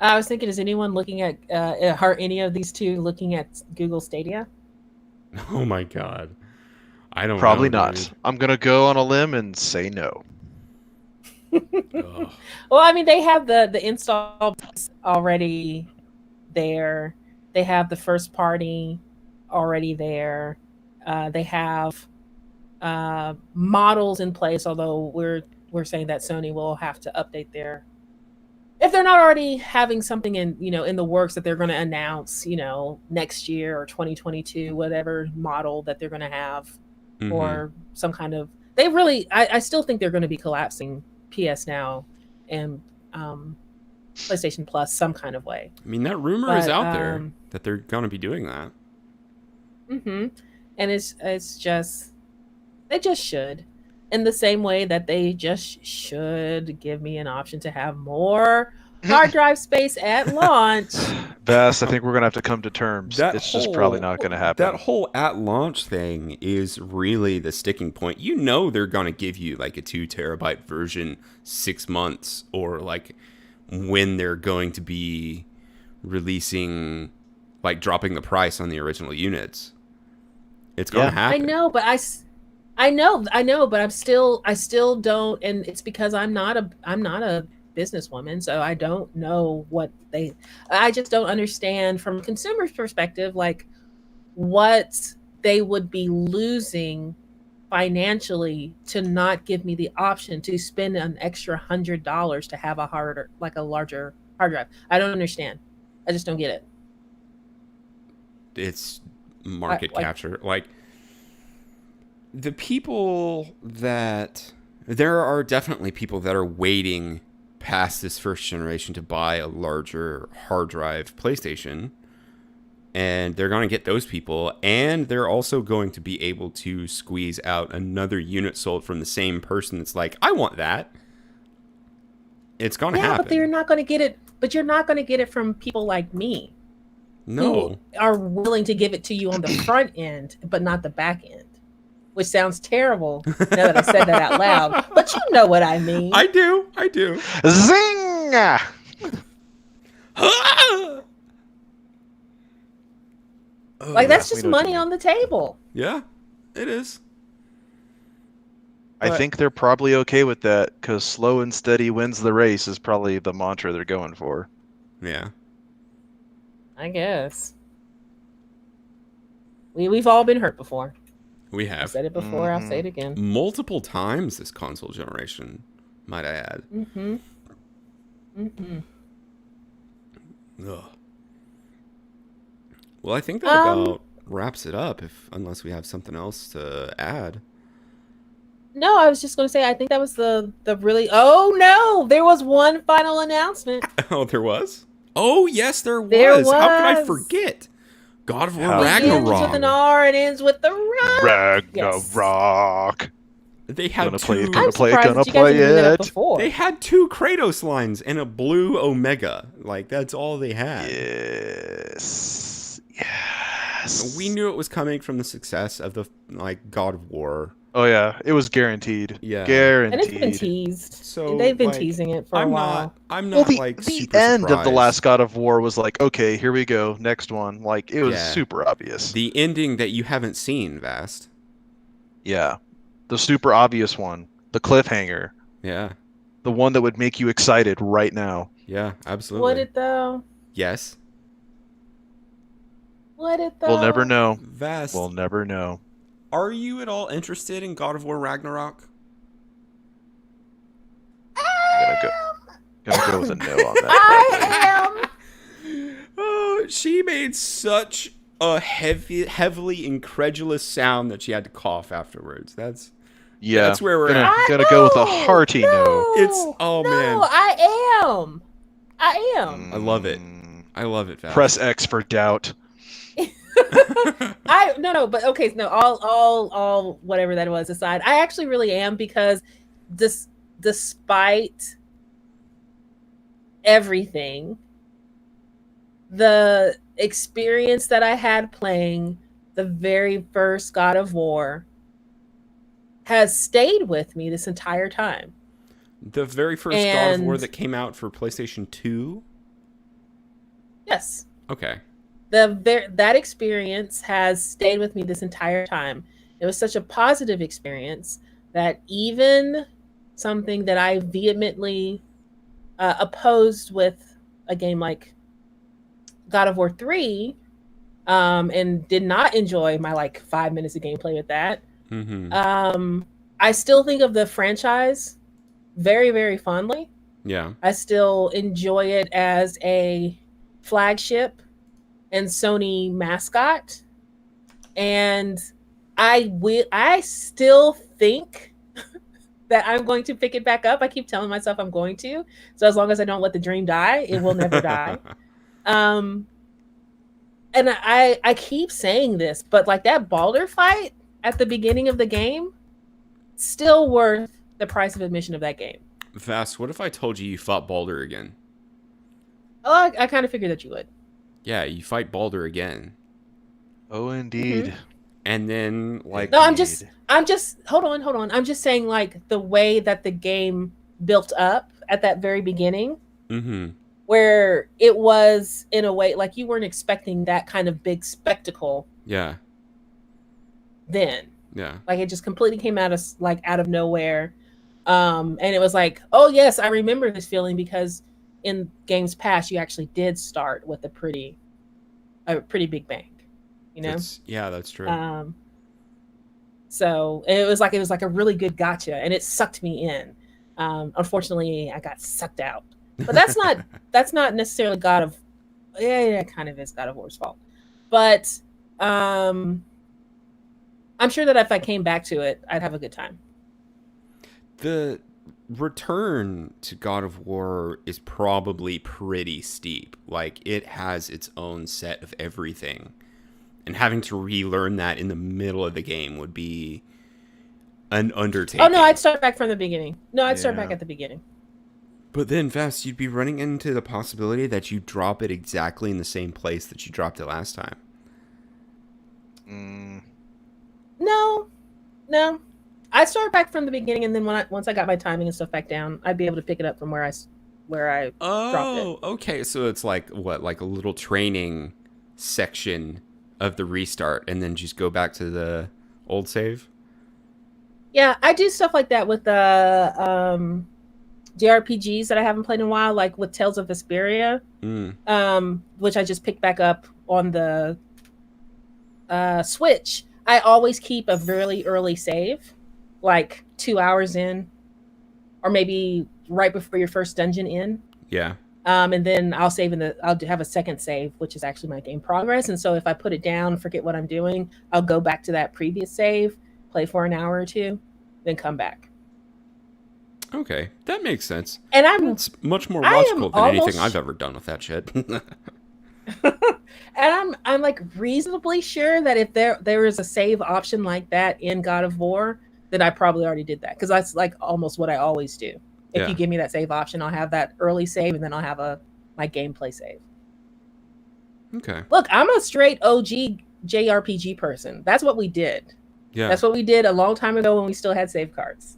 I was thinking, is anyone looking at, are any of these two looking at Google Stadia? Oh my God. I don't Probably know, not. dude. I'm going to go on a limb and say no. Well, I mean, they have the install already there. They have the first party already there. They have models in place, although we're saying that Sony will have to update their, if they're not already having something in the works that they're going to announce, next year or 2022, whatever model that they're going to have, or some kind of, I still think they're going to be collapsing PS Now and PlayStation Plus some kind of way. I mean, that rumor is out there that they're going to be doing that. And it's just, they just should. In the same way that they just should give me an option to have more hard drive space at launch. Vass, I think we're going to have to come to terms. It's just probably not going to happen. That whole at launch thing is really the sticking point. You know they're going to give you like a 2 terabyte version 6 months, or like when they're going to be releasing, like dropping the price on the original units. It's going to happen. I know, but I know, but I still don't, and it's because I'm not a businesswoman, so I don't know I just don't understand from a consumer's perspective, like what they would be losing financially to not give me the option to spend an extra $100 to have a larger hard drive. I don't understand. I just don't get it. It's market capture. Like, the people that, there are definitely people that are waiting past this first generation to buy a larger hard drive PlayStation, and they're going to get those people, and they're also going to be able to squeeze out another unit sold from the same person that's like, I want that. It's going to happen. But you're not going to get it from people like me. No. are willing to give it to you on the front end, but not the back end. Which sounds terrible now that I said that out loud. But you know what I mean. I do. Zing! Like, that's just money on the table. Yeah, it is. I think they're probably okay with that because slow and steady wins the race is probably the mantra they're going for. Yeah. I guess. We've all been hurt before. We I have. said it before, I'll say it again. Multiple times this console generation, might I add. Mm-hmm. Mm-hmm. Ugh. Well, I think that about wraps it up, unless we have something else to add. No, I was just going to say, I think that was the really... Oh, no! There was one final announcement. Oh, there was? Oh, yes, there was. There How could I was. forget? God of War How- It begins with an Ragnarok. R and ends with the Ragnarok. Ragnarok. They had Gonna play it, two. gonna I'm play it, surprised gonna that you guys play didn't do that it. before. They had 2 Kratos lines and a blue Omega. Like, that's all they had. Yes. Yes. We knew it was coming from the success of the God of War. Oh yeah, it was guaranteed. Yeah. Guaranteed. And it's been teased. So They've been like, teasing it for a I'm while. I'm Well, not the like the super end of the surprised. last God of War was like, okay, here we go, next one. Like it was Yeah. super obvious. The ending that you haven't seen, Vast. Yeah, the super obvious one, the cliffhanger, Yeah. the one that would make you excited right now. Yeah, absolutely. Would it though? Yes. Would it though? We'll never know. Vast. We'll never know. Are you at all interested in God of War Ragnarok? Gonna go with a no on that. I am. Oh, she made such a heavily incredulous sound that she had to cough afterwards. That's Yeah, That's where we're gonna, at. Gonna go with a hearty no. It's- oh, no, man. I am. I am. I love it. Mm. I love it, Vast. Press X for doubt. No, but okay, no, all whatever that was aside, I actually really am because despite everything, the experience that I had playing the very first God of War has stayed with me this entire time. The very first God of War And- that came out for PlayStation 2? Yes. Okay. That experience has stayed with me this entire time. It was such a positive experience that even something that I vehemently opposed with a game like God of War 3, and did not enjoy my like 5 minutes of gameplay with that. Mm-hmm. I still think of the franchise very, very fondly. Yeah. I still enjoy it as a flagship and Sony mascot, and I still think that I'm going to pick it back up. I keep telling myself I'm going to, so as long as I don't let the dream die, it will never die. And I keep saying this, but like that Baldur fight at the beginning of the game, still worth the price of admission of that game. Vast, what if I told you fought Baldur again? Oh, I kind of figured that you would. Yeah, you fight Baldur again. Oh, indeed. And then, like... No, I'm just hold on. I'm just saying like the way that the game built up at that very beginning, Mm-hmm. where it was in a way like you weren't expecting that kind of big spectacle Yeah. then. Yeah. Like it just completely came out of nowhere. And it was like, oh yes, I remember this feeling because in games past you actually did start with a pretty big bang, you know? Yeah, that's true. So it was like a really good gotcha, and it sucked me in. Unfortunately, I got sucked out, but that's not necessarily it kind of is God of War's fault. But I'm sure that if I came back to it, I'd have a good time. The return to God of War is probably pretty steep. Like, it has its own set of everything. And having to relearn that in the middle of the game would be an undertaking. Oh no, I'd start back from the beginning. No, I'd start Yeah. back at the beginning. But then, Vest, you'd be running into the possibility that you drop it exactly in the same place that you dropped it last time. No. I start back from the beginning, and then once I got my timing and stuff back down, I'd be able to pick it up from where I dropped it. Oh, okay. So it's like like a little training section of the restart, and then just go back to the old save. Yeah, I do stuff like that with the JRPGs that I haven't played in a while, like with Tales of Vesperia, which I just picked back up on the Switch. I always keep a really early save, like 2 hours in, or maybe right before your first dungeon in. Yeah. And then I'll have a second save, which is actually my game progress. And so if I put it down, forget what I'm doing, I'll go back to that previous save, play for an hour or two, then come back. Okay, that makes sense. And it's much more logical than anything I've ever done with that shit. And I'm like reasonably sure that if there is a save option like that in God of War, then I probably already did that, because that's like almost what I always do. If you give me that save option, I'll have that early save, and then I'll have my gameplay save. Okay. Look, I'm a straight OG JRPG person. That's what we did. Yeah. That's what we did a long time ago when we still had save cards.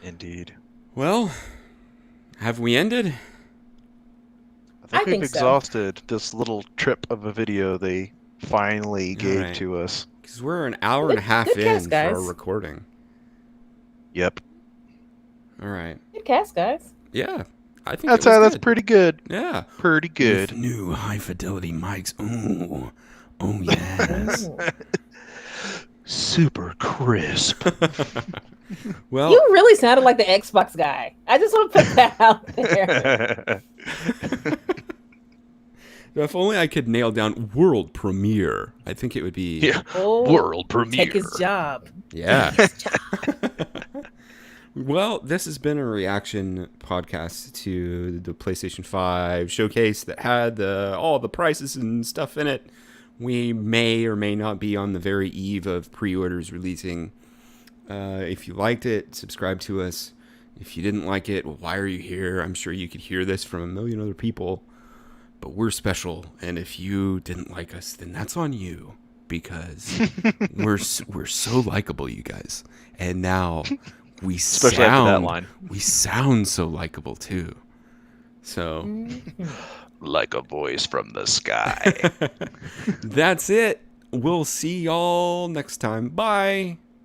Indeed. Well, have we ended? I think we've exhausted this little trip of a video they finally gave to us. Because we're an hour and a half in for our recording. Yep. All right. Good cast, guys. Yeah. I think that's pretty good. Yeah. Pretty good. With new high fidelity mics. Oh yes. Super crisp. Well, you really sounded like the Xbox guy. I just want to put that out there. If only I could nail down world premiere, I think it would be world premiere. Take his job. Yeah. Well, this has been a reaction podcast to the PlayStation 5 showcase that had all the prices and stuff in it. We may or may not be on the very eve of pre-orders releasing. If you liked it, subscribe to us. If you didn't like it, well, why are you here? I'm sure you could hear this from a million other people. But we're special, and if you didn't like us, then that's on you, because we're so likable, you guys. And now we sound so likable too. So like a voice from the sky. That's it. We'll see y'all next time. Bye.